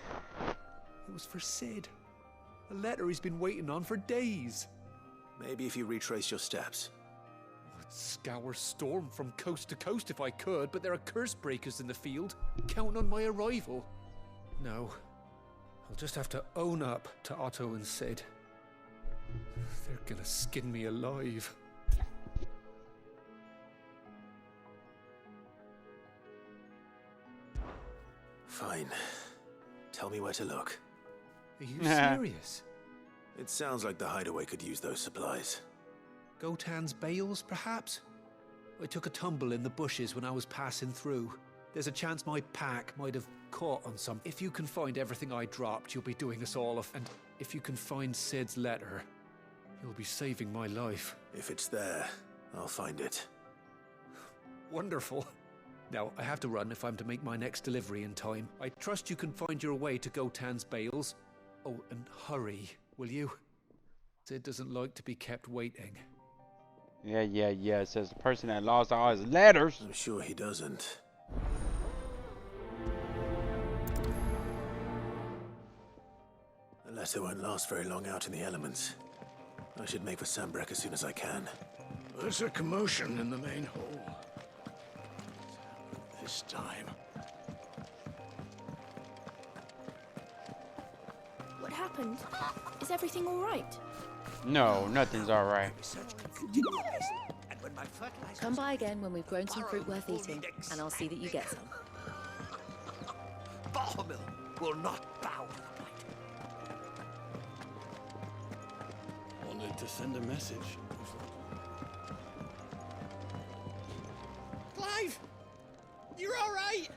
[SPEAKER 14] it was for Sid. A letter he's been waiting on for days.
[SPEAKER 12] Maybe if you retrace your steps.
[SPEAKER 14] I'd scour Storm from coast to coast if I could, but there are curse breakers in the field, counting on my arrival. No, I'll just have to own up to Otto and Sid. They're gonna skin me alive.
[SPEAKER 12] Fine. Tell me where to look.
[SPEAKER 14] Are you serious?
[SPEAKER 12] It sounds like the hideaway could use those supplies.
[SPEAKER 14] Gotan's bales, perhaps? I took a tumble in the bushes when I was passing through. There's a chance my pack might have caught on some. If you can find everything I dropped, you'll be doing us all and if you can find Sid's letter, you'll be saving my life.
[SPEAKER 12] If it's there, I'll find it.
[SPEAKER 14] Wonderful. Now, I have to run if I'm to make my next delivery in time. I trust you can find your way to Gotan's bales. Oh, and hurry, will you? Sid doesn't like to be kept waiting.
[SPEAKER 1] Yeah. It says the person that lost all his letters.
[SPEAKER 12] I'm sure he doesn't. The letter won't last very long out in the elements. I should make for Sambrek as soon as I can.
[SPEAKER 17] There's a commotion in the main hall. This time.
[SPEAKER 10] What happened? Is everything all right?
[SPEAKER 1] No, nothing's all right.
[SPEAKER 19] Come by again when we've grown some fruit worth eating, and I'll see that you get some.
[SPEAKER 17] Barmil will not bow. Wanted to send a message.
[SPEAKER 8] Clive! You're all right!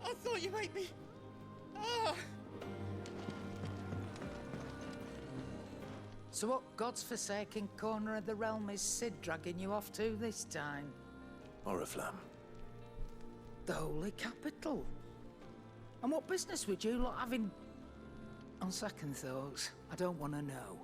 [SPEAKER 8] I thought you might be... Ah!
[SPEAKER 20] So what God's forsaken corner of the realm is Sid dragging you off to this time?
[SPEAKER 12] Oriflamme.
[SPEAKER 20] The Holy Capital. And what business would you lot have in... On second thoughts, I don't want to know.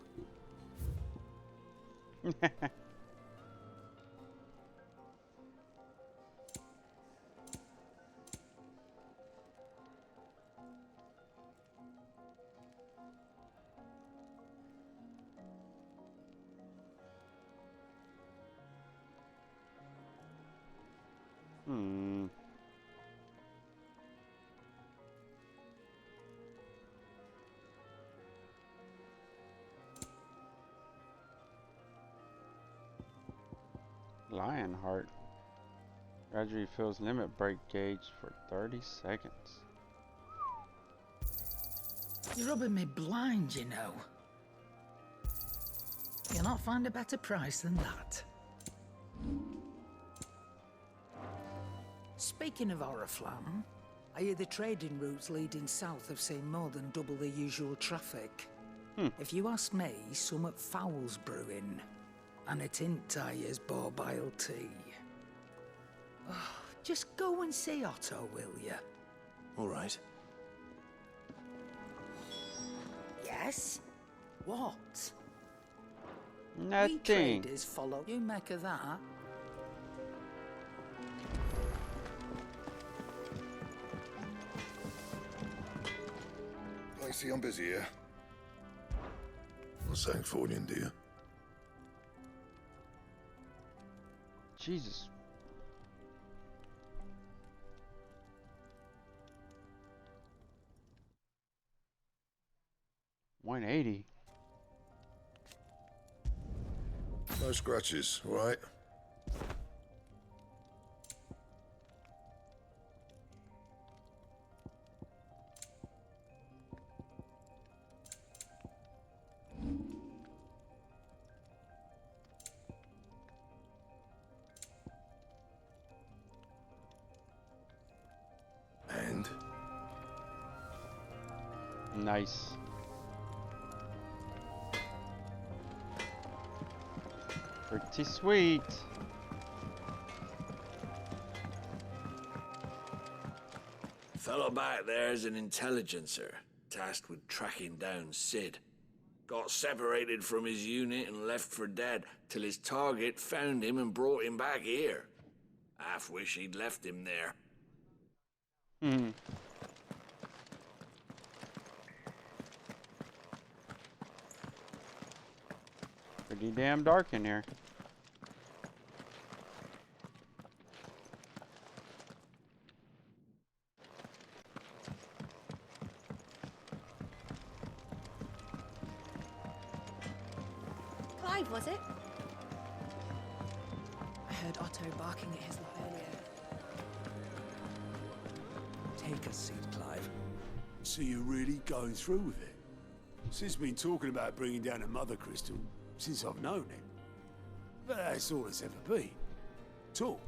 [SPEAKER 1] Lionheart. Gradually fills limit break gauge for 30 seconds.
[SPEAKER 20] You're rubbing me blind, you know. You'll not find a better price than that. Speaking of Oriflamme, I hear the trading routes leading south have seen more than double the usual traffic. If you ask me, somewhat foul's brewing. And it ain't Tyre's borbile tea. Oh, just go and see Otto, will you?
[SPEAKER 12] All right.
[SPEAKER 20] Yes? What?
[SPEAKER 1] Nothing.
[SPEAKER 20] We traders follow. You make of that?
[SPEAKER 3] I see I'm busy here. What's saying for you, dear?
[SPEAKER 1] Jesus. $180.
[SPEAKER 3] No scratches, all right?
[SPEAKER 1] Nice. Pretty sweet.
[SPEAKER 21] Fellow back there is an intelligencer, tasked with tracking down Sid. Got separated from his unit and left for dead, till his target found him and brought him back here. Half wish he'd left him there.
[SPEAKER 1] Pretty damn dark in here.
[SPEAKER 19] Clive, was it?
[SPEAKER 2] I heard Otto barking at his lot earlier.
[SPEAKER 6] Take a seat, Clive. So you're really going through with it? Sid's been talking about bringing down a mother crystal since I've known him. But that's all it's ever been. Talk.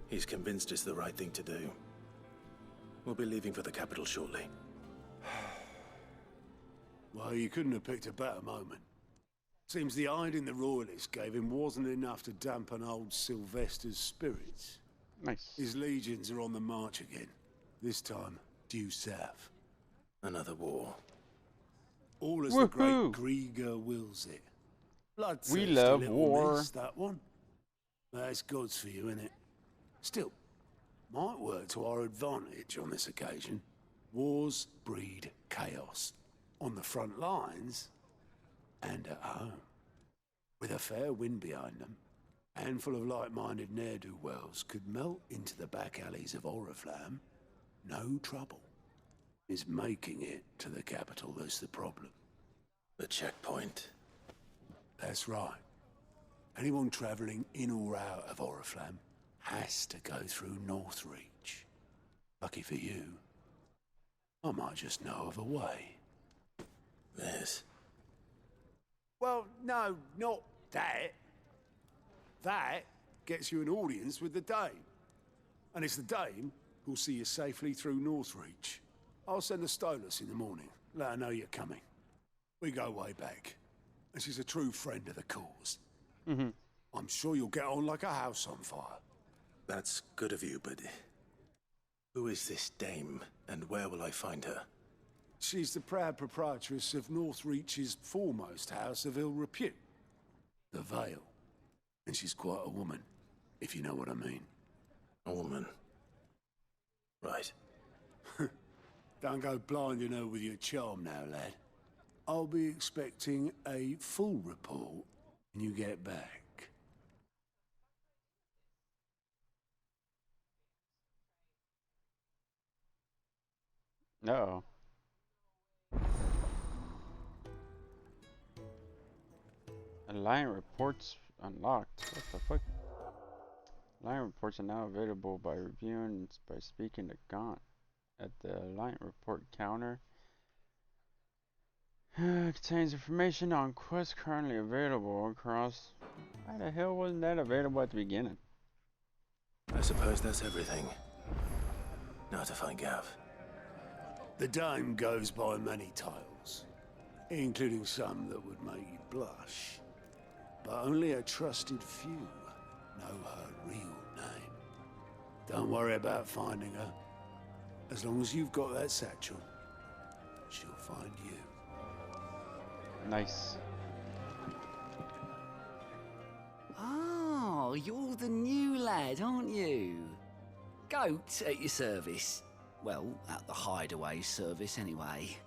[SPEAKER 12] He's convinced it's the right thing to do. We'll be leaving for the capital shortly.
[SPEAKER 6] Well, you couldn't have picked a better moment. Seems the hiding the royalists gave him wasn't enough to dampen old Sylvester's spirits.
[SPEAKER 1] Nice.
[SPEAKER 6] His legions are on the march again. This time, due south.
[SPEAKER 12] Another war.
[SPEAKER 6] All as the great Grieger wills it.
[SPEAKER 1] We love
[SPEAKER 6] little
[SPEAKER 1] war.
[SPEAKER 6] Miss, that one. That's God's for you, innit? Still, might work to our advantage on this occasion. Wars breed chaos. On the front lines, and at home. With a fair wind behind them, a handful of like-minded ne'er-do-wells could melt into the back alleys of Oriflamme. No trouble. Is making it to the capital that's the problem.
[SPEAKER 12] The checkpoint.
[SPEAKER 6] That's right. Anyone travelling in or out of Oriflamme has to go through Northreach. Lucky for you, I might just know of a way.
[SPEAKER 12] This?
[SPEAKER 6] Well, no, not that. That gets you an audience with the Dame. And it's the Dame who'll see you safely through Northreach. I'll send a Stolas in the morning. Let her know you're coming. We go way back. And she's a true friend of the cause. I'm sure you'll get on like a house on fire.
[SPEAKER 12] That's good of you, but who is this dame, and where will I find her?
[SPEAKER 6] She's the proud proprietress of Northreach's foremost house of ill repute, the Vale. And she's quite a woman, if you know what I mean.
[SPEAKER 12] A woman? Right.
[SPEAKER 6] Don't go blinding her with your charm now, lad. I'll be expecting a full report when you get back.
[SPEAKER 1] Uh-oh. Alliance reports unlocked. What the fuck? Alliance reports are now available by reviewing by speaking to Gaunt at the Alliance report counter. Contains information on quests currently available across. Why the hell wasn't that available at the beginning?
[SPEAKER 12] I suppose that's everything. Now to find Gav.
[SPEAKER 6] The Dame goes by many titles, including some that would make you blush. But only a trusted few know her real name. Don't worry about finding her. As long as you've got that satchel, she'll find you.
[SPEAKER 1] Nice.
[SPEAKER 7] Oh, you're the new lad, aren't you? Goat at your service. Well, at the hideaway service anyway.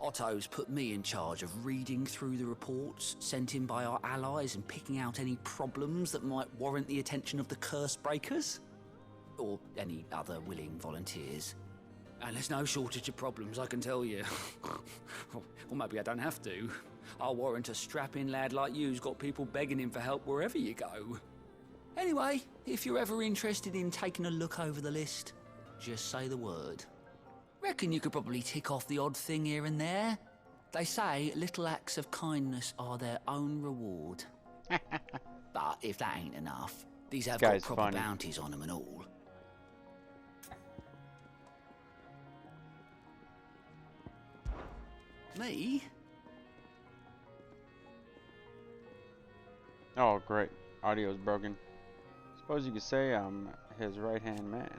[SPEAKER 7] Otto's put me in charge of reading through the reports sent in by our allies and picking out any problems that might warrant the attention of the curse breakers. Or any other willing volunteers. And there's no shortage of problems, I can tell you. Or maybe I don't have to. I'll warrant a strapping lad like you's got people begging him for help wherever you go. Anyway, if you're ever interested in taking a look over the list, just say the word. Reckon you could probably tick off the odd thing here and there. They say little acts of kindness are their own reward. But if that ain't enough, these have got proper bounties on them and all.
[SPEAKER 8] Me?
[SPEAKER 1] Oh, great. Audio's broken. Suppose you could say I'm his right-hand man.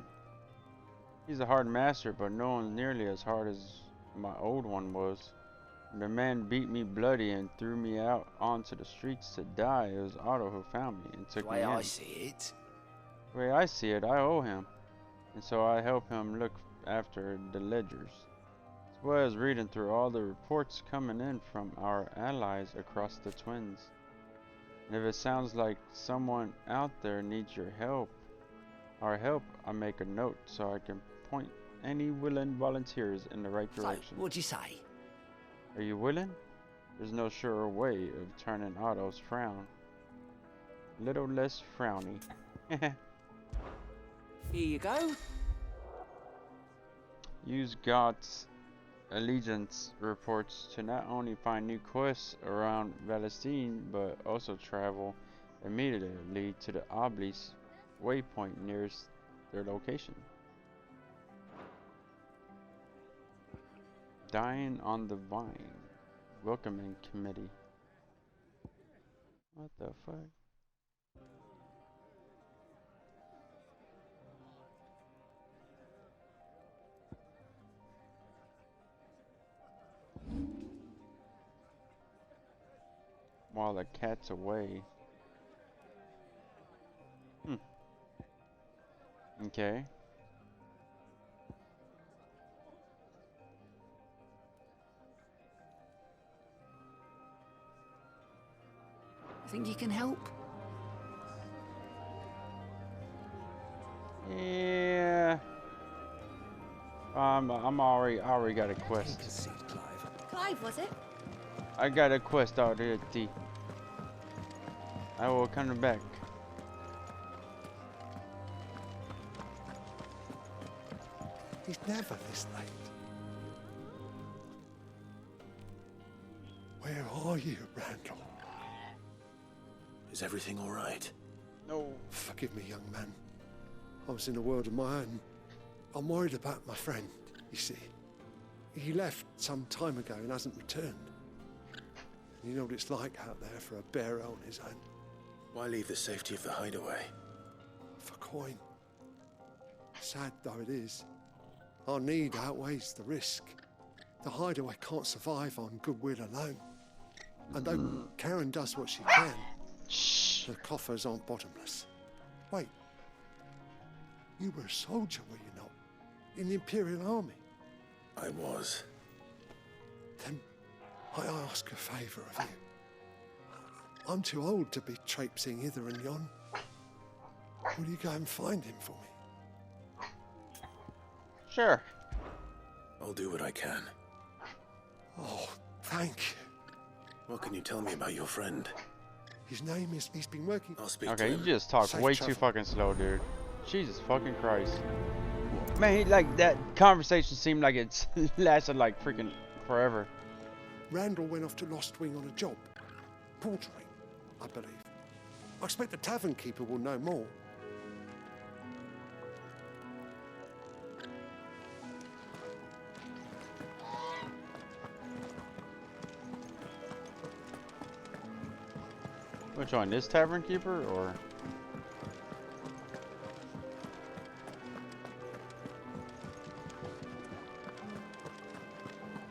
[SPEAKER 1] He's a hard master, but no one nearly as hard as my old one was. When the man beat me bloody and threw me out onto the streets to die, it was Otto who found me and took
[SPEAKER 8] The
[SPEAKER 1] me
[SPEAKER 8] way
[SPEAKER 1] in.
[SPEAKER 8] I see it.
[SPEAKER 1] The way I see it, I owe him. And so I help him look after the ledgers. As well as reading through all the reports coming in from our allies across the Twins. And if it sounds like someone out there needs your help, I make a note so I can point any willing volunteers in the right direction.
[SPEAKER 8] So, what'd you say?
[SPEAKER 1] Are you willing? There's no surer way of turning Otto's frown. Little less frowny.
[SPEAKER 8] Here you go.
[SPEAKER 1] Use God's allegiance reports to not only find new quests around Valestine, but also travel immediately to the Obelisk waypoint nearest their location. Dying on the Vine. Welcoming committee. What the fuck? While the cat's away. Okay.
[SPEAKER 8] Think you can help?
[SPEAKER 1] Yeah. I already got a quest.
[SPEAKER 8] Take a seat, Clive.
[SPEAKER 19] Clive, was it?
[SPEAKER 1] I got a quest out here, T. I will come back.
[SPEAKER 14] He's never this late. Where are you, Randall?
[SPEAKER 3] Is everything all right?
[SPEAKER 1] No.
[SPEAKER 14] Forgive me, young man. I was in a world of my own. I'm worried about my friend, you see. He left some time ago and hasn't returned. You know what it's like out there for a bearer on his own.
[SPEAKER 3] Why leave the safety of the hideaway?
[SPEAKER 14] For coin. Sad though it is, our need outweighs the risk. The hideaway can't survive on goodwill alone. And though Karen does what she can, her coffers aren't bottomless. Wait. You were a soldier, were you not? In the Imperial Army?
[SPEAKER 3] I was.
[SPEAKER 14] Then I ask a favour of you. I'm too old to be traipsing hither and yon. Will you go and find him for me?
[SPEAKER 1] Sure.
[SPEAKER 3] I'll do what I can.
[SPEAKER 14] Oh, thank you.
[SPEAKER 3] What can you tell me about your friend?
[SPEAKER 14] His name is... He's been working...
[SPEAKER 3] I'll speak
[SPEAKER 1] Okay,
[SPEAKER 3] to
[SPEAKER 1] you
[SPEAKER 3] him.
[SPEAKER 1] just talk
[SPEAKER 14] Safe
[SPEAKER 1] way
[SPEAKER 14] travel.
[SPEAKER 1] too fucking slow, dude. Jesus fucking Christ. Man, he, like, that conversation seemed like it's lasted like freaking forever.
[SPEAKER 14] Randall went off to Lost Wing on a job. Portering, I believe. I expect the tavern keeper will know more.
[SPEAKER 1] Which one, this tavern keeper or?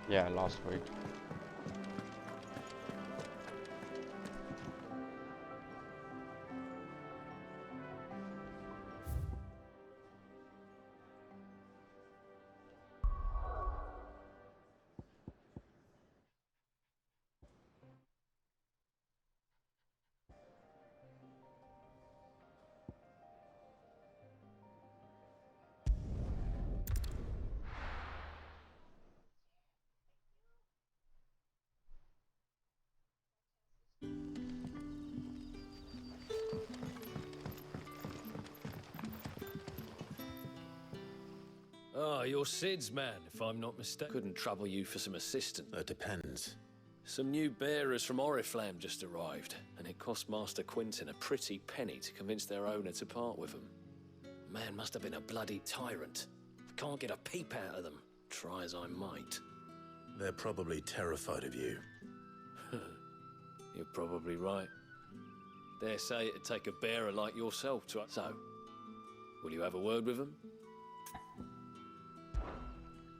[SPEAKER 1] Yeah, last week.
[SPEAKER 11] Ah, you're Sid's man, if I'm not mistaken. Couldn't trouble you for some assistance.
[SPEAKER 3] Depends.
[SPEAKER 11] Some new bearers from Oriflamme just arrived, and it cost Master Quinton a pretty penny to convince their owner to part with them. Man must have been a bloody tyrant. I can't get a peep out of them, try as I might.
[SPEAKER 12] They're probably terrified of you.
[SPEAKER 11] You're probably right. Dare say it'd take a bearer like yourself to... So, will you have a word with them?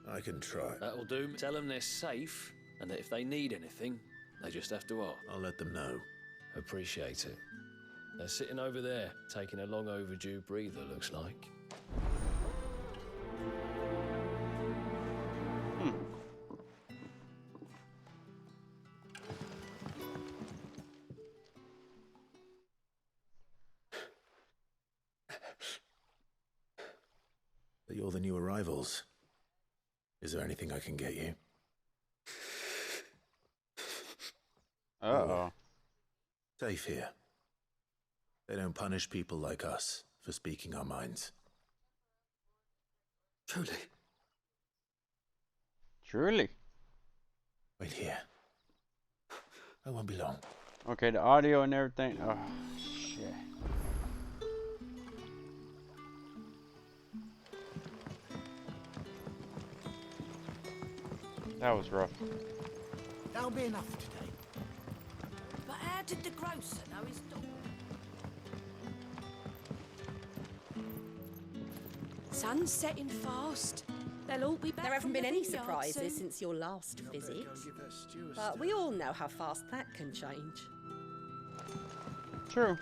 [SPEAKER 12] I can try.
[SPEAKER 11] That'll do. Tell them they're safe, and that if they need anything, they just have to ask.
[SPEAKER 12] I'll let them know.
[SPEAKER 11] Appreciate it. They're sitting over there, taking a long overdue breather, looks like.
[SPEAKER 12] But you're the new arrivals. Is there anything I can get you?
[SPEAKER 1] Uh-oh.
[SPEAKER 12] Safe here. They don't punish people like us for speaking our minds.
[SPEAKER 6] Truly.
[SPEAKER 1] Truly.
[SPEAKER 12] Wait here. I won't be long.
[SPEAKER 1] Okay, the audio and everything. Oh, shit. That was rough.
[SPEAKER 8] That'll be enough today.
[SPEAKER 2] But how did the grocer know his daughter?
[SPEAKER 10] Sun's setting fast. They'll all be back.
[SPEAKER 19] There haven't
[SPEAKER 10] from
[SPEAKER 19] been
[SPEAKER 10] the
[SPEAKER 19] any
[SPEAKER 10] vineyard
[SPEAKER 19] surprises
[SPEAKER 10] soon.
[SPEAKER 19] since your last visit. But we all know how fast that can change.
[SPEAKER 1] True.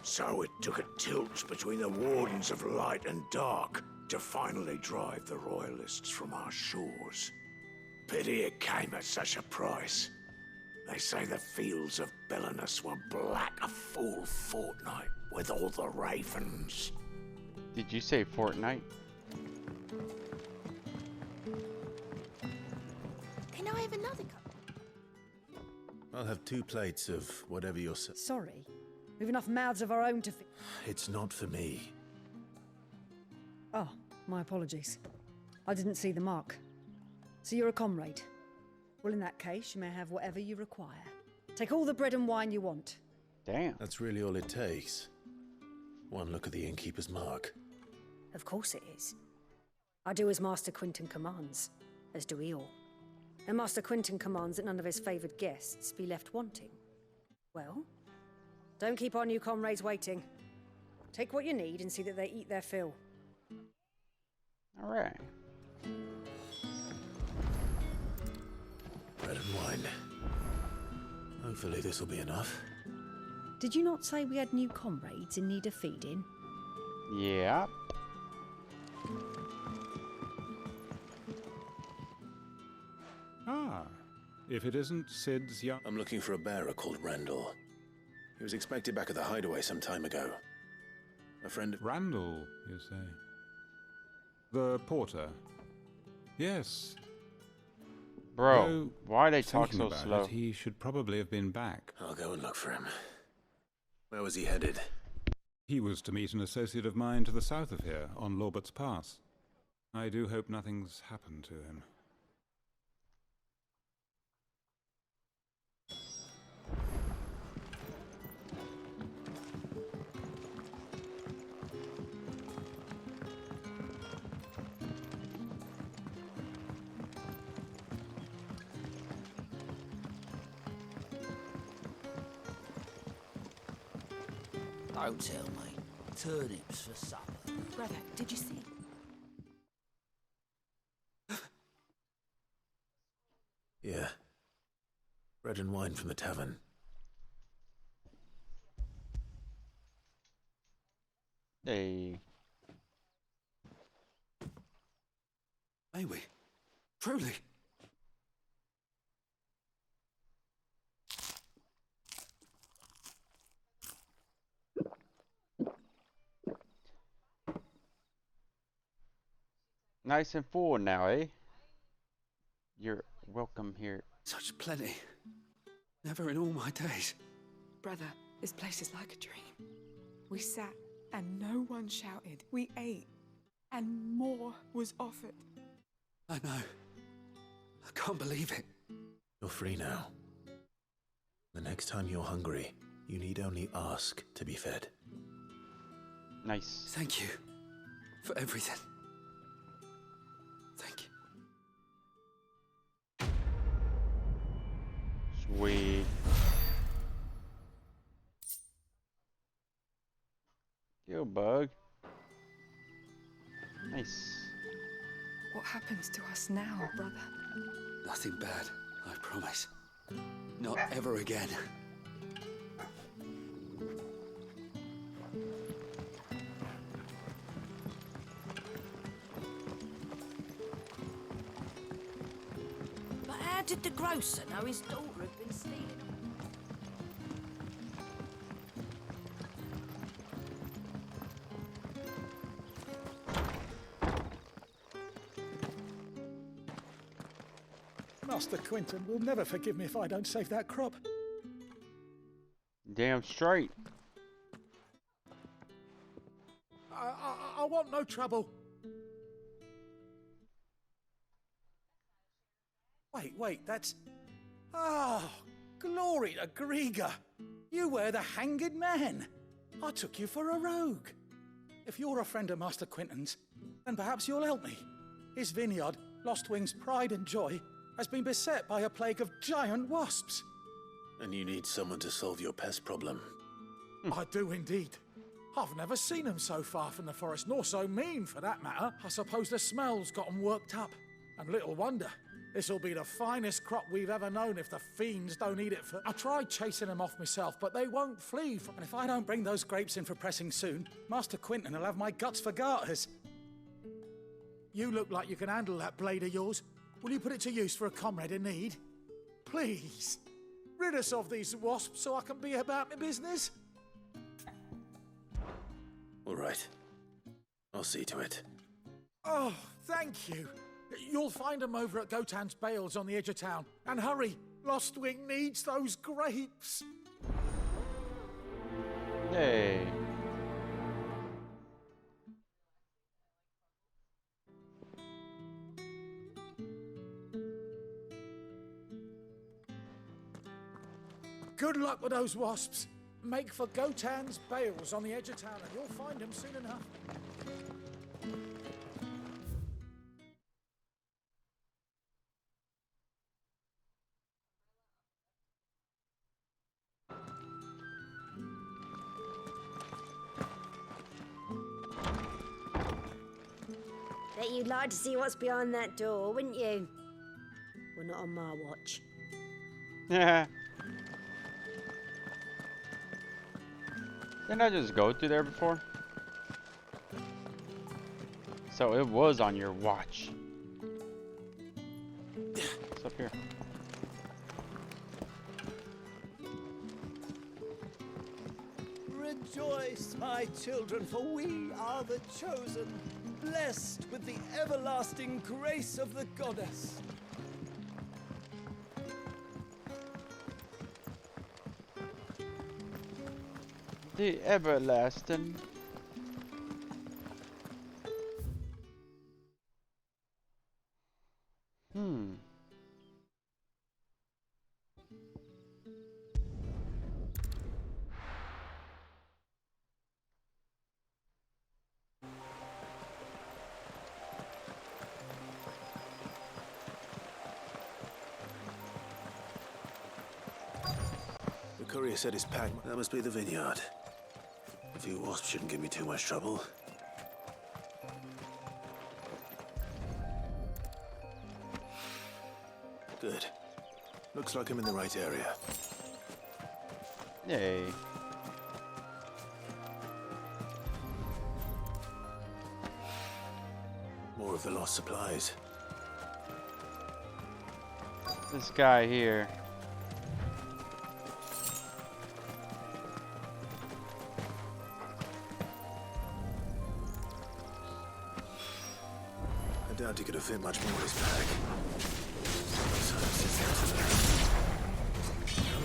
[SPEAKER 17] So it took a tilt between the Wardens of Light and Dark to finally drive the Royalists from our shores. Pity it came at such a price. They say the fields of Belenus were black a full fortnight with all the ravens.
[SPEAKER 1] Did you say Fortnite?
[SPEAKER 10] Can I have another cup?
[SPEAKER 12] I'll have 2 plates of whatever you're...
[SPEAKER 15] Sorry. We've enough mouths of our own to feed.
[SPEAKER 12] It's not for me.
[SPEAKER 15] Oh, my apologies. I didn't see the mark. So you're a comrade. Well, in that case, you may have whatever you require. Take all the bread and wine you want.
[SPEAKER 1] Damn.
[SPEAKER 12] That's really all it takes. One look at the innkeeper's mark.
[SPEAKER 15] Of course it is. I do as Master Quinton commands, as do we all. And Master Quinton commands that none of his favoured guests be left wanting. Well, don't keep our new comrades waiting. Take what you need and see that they eat their fill.
[SPEAKER 1] All right.
[SPEAKER 12] Bread and wine. Hopefully this will be enough.
[SPEAKER 15] Did you not say we had new comrades in need of feeding?
[SPEAKER 1] Yeah.
[SPEAKER 22] Ah, if it isn't Sid's young...
[SPEAKER 12] I'm looking for a bearer called Randall. He was expected back at the hideaway some time ago. A friend of...
[SPEAKER 22] Randall, you say? The porter? Yes.
[SPEAKER 1] Bro,
[SPEAKER 22] Though,
[SPEAKER 1] why they talk
[SPEAKER 22] thinking
[SPEAKER 1] so
[SPEAKER 22] about
[SPEAKER 1] slow?
[SPEAKER 22] it, he should probably have been back.
[SPEAKER 12] I'll go and look for him. Where was he headed?
[SPEAKER 22] He was to meet an associate of mine to the south of here, on Lorbert's Pass. I do hope nothing's happened to him.
[SPEAKER 7] Don't tell me. Turnips for supper.
[SPEAKER 2] Brother, did you see?
[SPEAKER 12] Yeah. Bread and wine from the tavern.
[SPEAKER 1] Hey.
[SPEAKER 6] May we? Truly?
[SPEAKER 1] Nice and full now, eh? You're welcome here.
[SPEAKER 6] Such plenty. Never in all my days.
[SPEAKER 23] Brother, this place is like a dream. We sat and no one shouted. We ate and more was offered.
[SPEAKER 6] I know. I can't believe it.
[SPEAKER 12] You're free now. The next time you're hungry, you need only ask to be fed.
[SPEAKER 1] Nice.
[SPEAKER 6] Thank you for everything. Thank you.
[SPEAKER 1] bug. Nice.
[SPEAKER 23] What happens to us now, brother?
[SPEAKER 4] Nothing bad, I promise. Not ever again.
[SPEAKER 5] But how did the grocer know his daughter had been stealing?
[SPEAKER 18] Master Quinton will never forgive me if I don't save that crop.
[SPEAKER 1] Damn straight.
[SPEAKER 18] I want no trouble. Wait, that's... Oh, glory to Grieger. You were the hanged man. I took you for a rogue. If you're a friend of Master Quinton's, then perhaps you'll help me. His vineyard, Lostwing's pride and joy, has been beset by a plague of giant wasps.
[SPEAKER 3] And you need someone to solve your pest problem.
[SPEAKER 18] I do indeed. I've never seen them so far from the forest, nor so mean for that matter. I suppose the smell's got them worked up. And little wonder. This'll be the finest crop we've ever known if the fiends don't eat it for... I tried chasing them off myself, but they won't flee. And if I don't bring those grapes in for pressing soon, Master Quinton will have my guts for garters. You look like you can handle that blade of yours. Will you put it to use for a comrade in need? Please, rid us of these wasps so I can be about my business.
[SPEAKER 3] All right. I'll see to it.
[SPEAKER 18] Oh, thank you. You'll find them over at Gotan's Bales on the edge of town. And hurry, Lostwing needs those grapes.
[SPEAKER 1] Hey.
[SPEAKER 18] Good luck with those wasps. Make for Gotan's Bales on the edge of town and you'll find them soon enough.
[SPEAKER 15] Bet you'd like to see what's behind that door, wouldn't you? Well, not on my watch.
[SPEAKER 1] Yeah. Didn't I just go through there before? So it was on your watch. What's up here?
[SPEAKER 13] Rejoice, my children, for we are the chosen, blessed with the everlasting grace of the goddess.
[SPEAKER 1] The everlasting.
[SPEAKER 3] The courier said it's packed. That must be the vineyard. A few wasps shouldn't give me too much trouble. Good. Looks like I'm in the right area.
[SPEAKER 1] Yay.
[SPEAKER 3] More of the lost supplies.
[SPEAKER 1] This guy here.
[SPEAKER 3] I doubt he could have fit much more in his bag.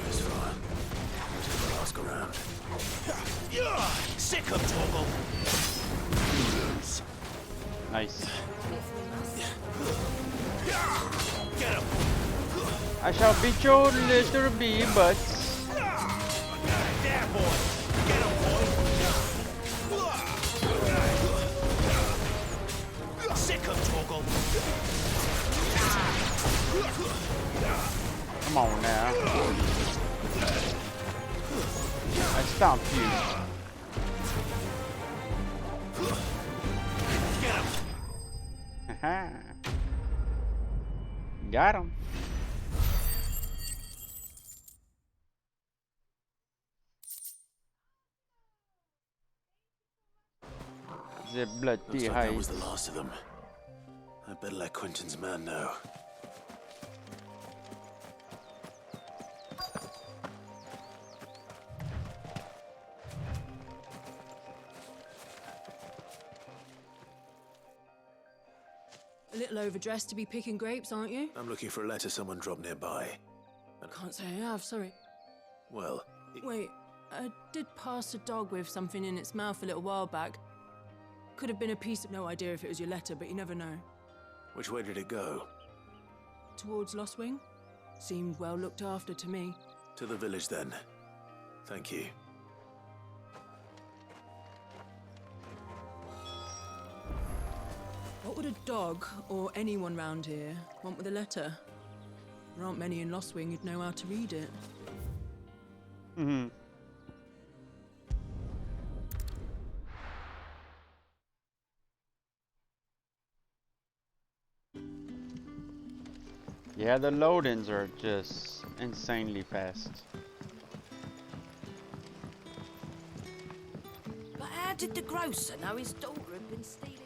[SPEAKER 3] This far. I'll ask around.
[SPEAKER 13] Sick of trouble.
[SPEAKER 1] Nice.
[SPEAKER 13] Get him.
[SPEAKER 1] I shall beat your little bee butts.
[SPEAKER 13] There, boy. Get him, boy. Sick of trouble.
[SPEAKER 1] Come on now. I stomped you. Got him. The bloody
[SPEAKER 3] Looks like that was the
[SPEAKER 1] heights.
[SPEAKER 3] last of them. I'd better let Quentin's man know.
[SPEAKER 10] A little overdressed to be picking grapes, aren't you?
[SPEAKER 3] I'm looking for a letter someone dropped nearby.
[SPEAKER 10] Can't say I have, sorry.
[SPEAKER 3] Well,
[SPEAKER 10] Wait, I did pass a dog with something in its mouth a little while back. Could have been a piece of... No idea if it was your letter, but you never know.
[SPEAKER 3] which way did it go?
[SPEAKER 10] Towards Lost Wing? Seemed well looked after to me.
[SPEAKER 3] To the village, then. Thank you.
[SPEAKER 10] What would a dog, or anyone round here, want with a letter? There aren't many in Lost Wing who'd know how to read it.
[SPEAKER 1] Mm-hmm. Yeah, the load-ins are just insanely fast.
[SPEAKER 5] But how did the grocer know his daughter had been stealing?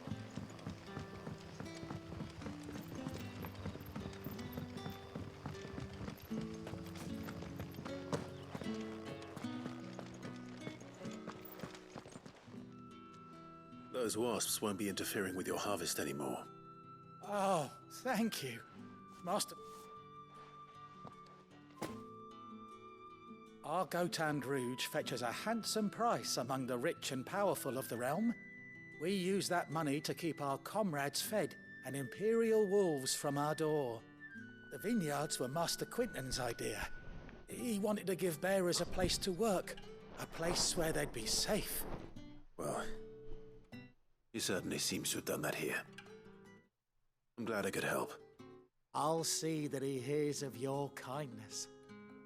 [SPEAKER 3] Those wasps won't be interfering with your harvest anymore.
[SPEAKER 18] Oh, thank you, Master. Our Gotand Rouge fetches a handsome price among the rich and powerful of the realm. We use that money to keep our comrades fed and imperial wolves from our door. The vineyards were Master Quinton's idea. He wanted to give bearers a place to work, a place where they'd be safe.
[SPEAKER 3] Well, he certainly seems to have done that here. I'm glad I could help.
[SPEAKER 18] I'll see that he hears of your kindness.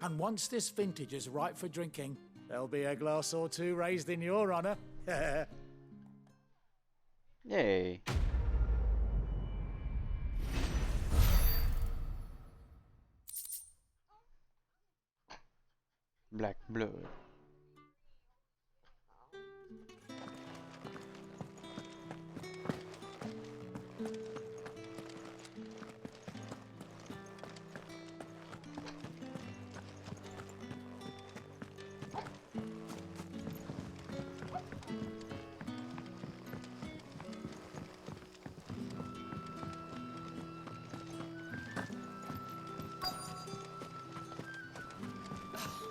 [SPEAKER 18] And once this vintage is ripe for drinking, there'll be a glass or two raised in your honor.
[SPEAKER 1] Yay. Black blood.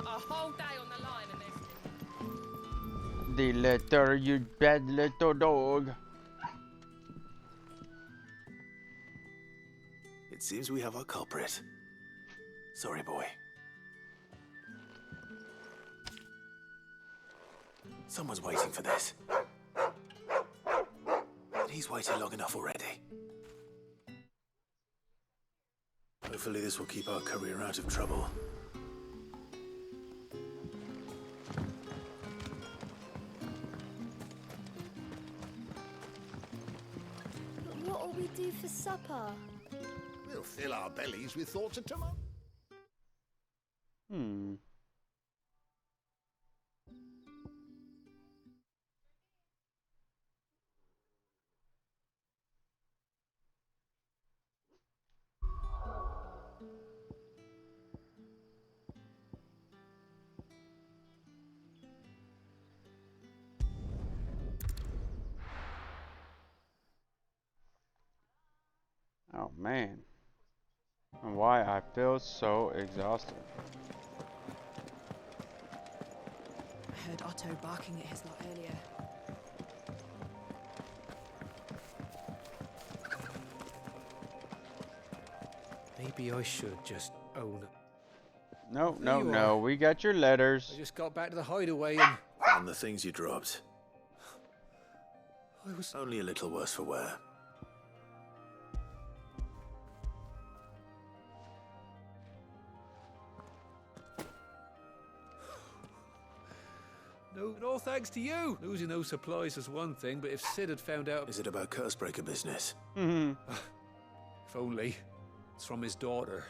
[SPEAKER 10] A whole day on the line and
[SPEAKER 1] The letter, you bad little dog.
[SPEAKER 3] It seems we have our culprit. Sorry, boy. Someone's waiting for this. And he's waited long enough already. Hopefully this will keep our career out of trouble.
[SPEAKER 9] What'll we do for supper?
[SPEAKER 16] We'll fill our bellies with thoughts of tomorrow.
[SPEAKER 1] Hmm. Oh man. And why I feel so exhausted.
[SPEAKER 2] I heard Otto barking at his lot earlier.
[SPEAKER 13] Maybe I should just own it.
[SPEAKER 1] No,
[SPEAKER 13] There
[SPEAKER 1] no,
[SPEAKER 13] you
[SPEAKER 1] no.
[SPEAKER 13] are.
[SPEAKER 1] We got your letters.
[SPEAKER 13] I just got back to the hideaway and...
[SPEAKER 3] Found the things you dropped. I was only a little worse for wear.
[SPEAKER 4] No, and all thanks to you. Losing those supplies was one thing, but if Sid had found out...
[SPEAKER 3] Is it about Cursebreaker business?
[SPEAKER 4] If only. It's from his daughter.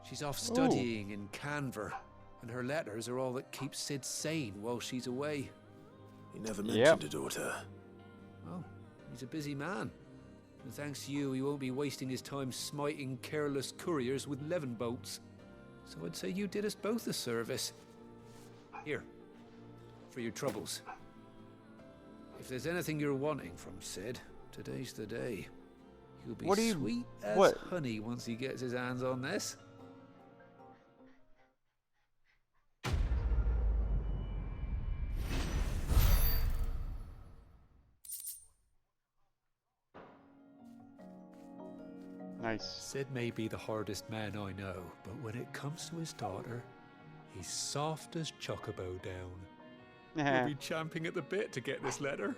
[SPEAKER 4] She's off studying in Canver, and her letters are all that keeps Sid sane while she's away.
[SPEAKER 3] He never mentioned a daughter.
[SPEAKER 4] Oh, he's a busy man. And thanks to you, he won't be wasting his time smiting careless couriers with levin bolts. So I'd say you did us both a service. Here, for your troubles. If there's anything you're wanting from Sid, today's the day. He'll be sweet as honey once he gets his hands on this.
[SPEAKER 1] Nice.
[SPEAKER 4] Sid may be the hardest man I know, but when it comes to his daughter, he's soft as Chocobo down. He'll be champing at the bit to get this letter.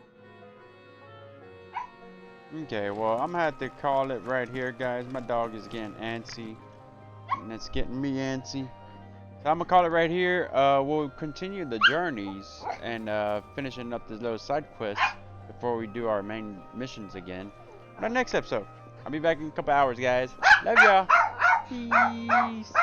[SPEAKER 1] Okay, well, I'm gonna have to call it right here, guys. My dog is getting antsy, and it's getting me antsy. So I'm gonna call it right here. We'll continue the journeys and finishing up this little side quest before we do our main missions again. In our next episode. I'll be back in a couple hours, guys. Love y'all. Peace.